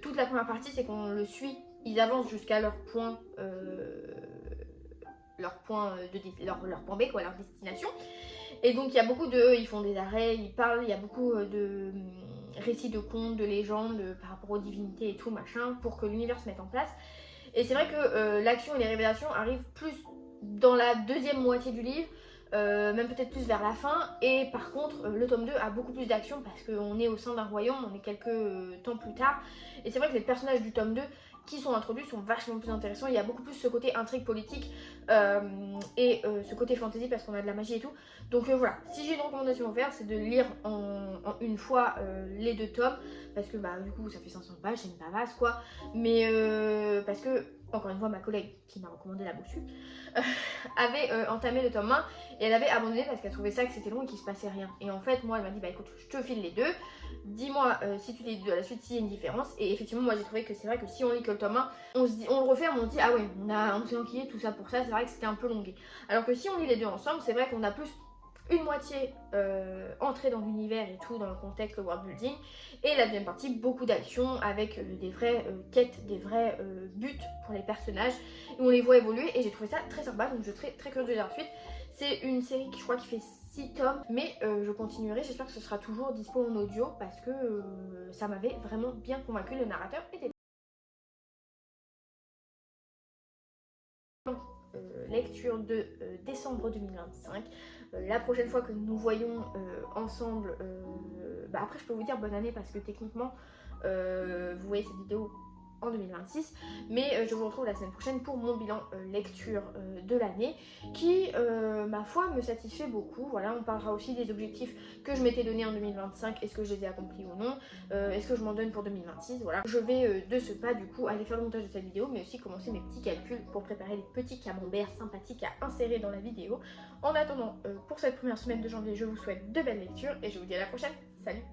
toute la première partie, c'est qu'on le suit, ils avancent jusqu'à leur point, leur point B, quoi, leur destination. Et donc il y a beaucoup ils font des arrêts, ils parlent, il y a beaucoup de récits de contes, de légendes par rapport aux divinités et tout machin, pour que l'univers se mette en place. Et c'est vrai que l'action et les révélations arrivent plus dans la deuxième moitié du livre, même peut-être plus vers la fin. Et par contre, le tome 2 a beaucoup plus d'action parce qu'on est au sein d'un royaume, on est quelques temps plus tard. Et c'est vrai que les personnages du tome 2 qui sont introduits sont vachement plus intéressants. Il y a beaucoup plus ce côté intrigue politique et ce côté fantasy parce qu'on a de la magie et tout. Donc voilà, si j'ai une recommandation à faire, c'est de lire en une fois les deux tomes parce que bah du coup ça fait 500 pages, c'est une bavasse quoi. Mais parce que, encore une fois, ma collègue qui m'a recommandé la bossu avait entamé le tome 1 et elle avait abandonné parce qu'elle trouvait ça que c'était long et qu'il se passait rien. Et en fait, moi, elle m'a dit bah écoute, je te file les deux, dis-moi si tu lis de la suite s'il y a une différence. Et effectivement, moi j'ai trouvé que c'est vrai que si on lit que le tome 1, on le referme, on se dit ah ouais, on s'est enquillé tout ça pour ça, c'est vrai que c'était un peu longué. Alors que si on lit les deux ensemble, c'est vrai qu'on a plus une moitié entrée dans l'univers et tout, dans le contexte, le world building, et la deuxième partie, beaucoup d'action avec des vraies quêtes, des vrais buts pour les personnages, et on les voit évoluer, et j'ai trouvé ça très sympa, donc je serai très curieuse de lire la suite. C'est une série qui je crois qui fait 6 tomes, mais je continuerai, j'espère que ce sera toujours dispo en audio, parce que ça m'avait vraiment bien convaincu, le narrateur était lecture de décembre 2025. La prochaine fois que nous voyons ensemble, bah après je peux vous dire bonne année parce que techniquement vous voyez cette vidéo en 2026, mais je vous retrouve la semaine prochaine pour mon bilan lecture de l'année qui, ma foi, me satisfait beaucoup. Voilà, on parlera aussi des objectifs que je m'étais donné en 2025, est-ce que je les ai accomplis ou non, est-ce que je m'en donne pour 2026, voilà. Je vais de ce pas du coup aller faire le montage de cette vidéo, mais aussi commencer mes petits calculs pour préparer les petits camemberts sympathiques à insérer dans la vidéo. En attendant, pour cette première semaine de janvier, je vous souhaite de belles lectures et je vous dis à la prochaine. Salut!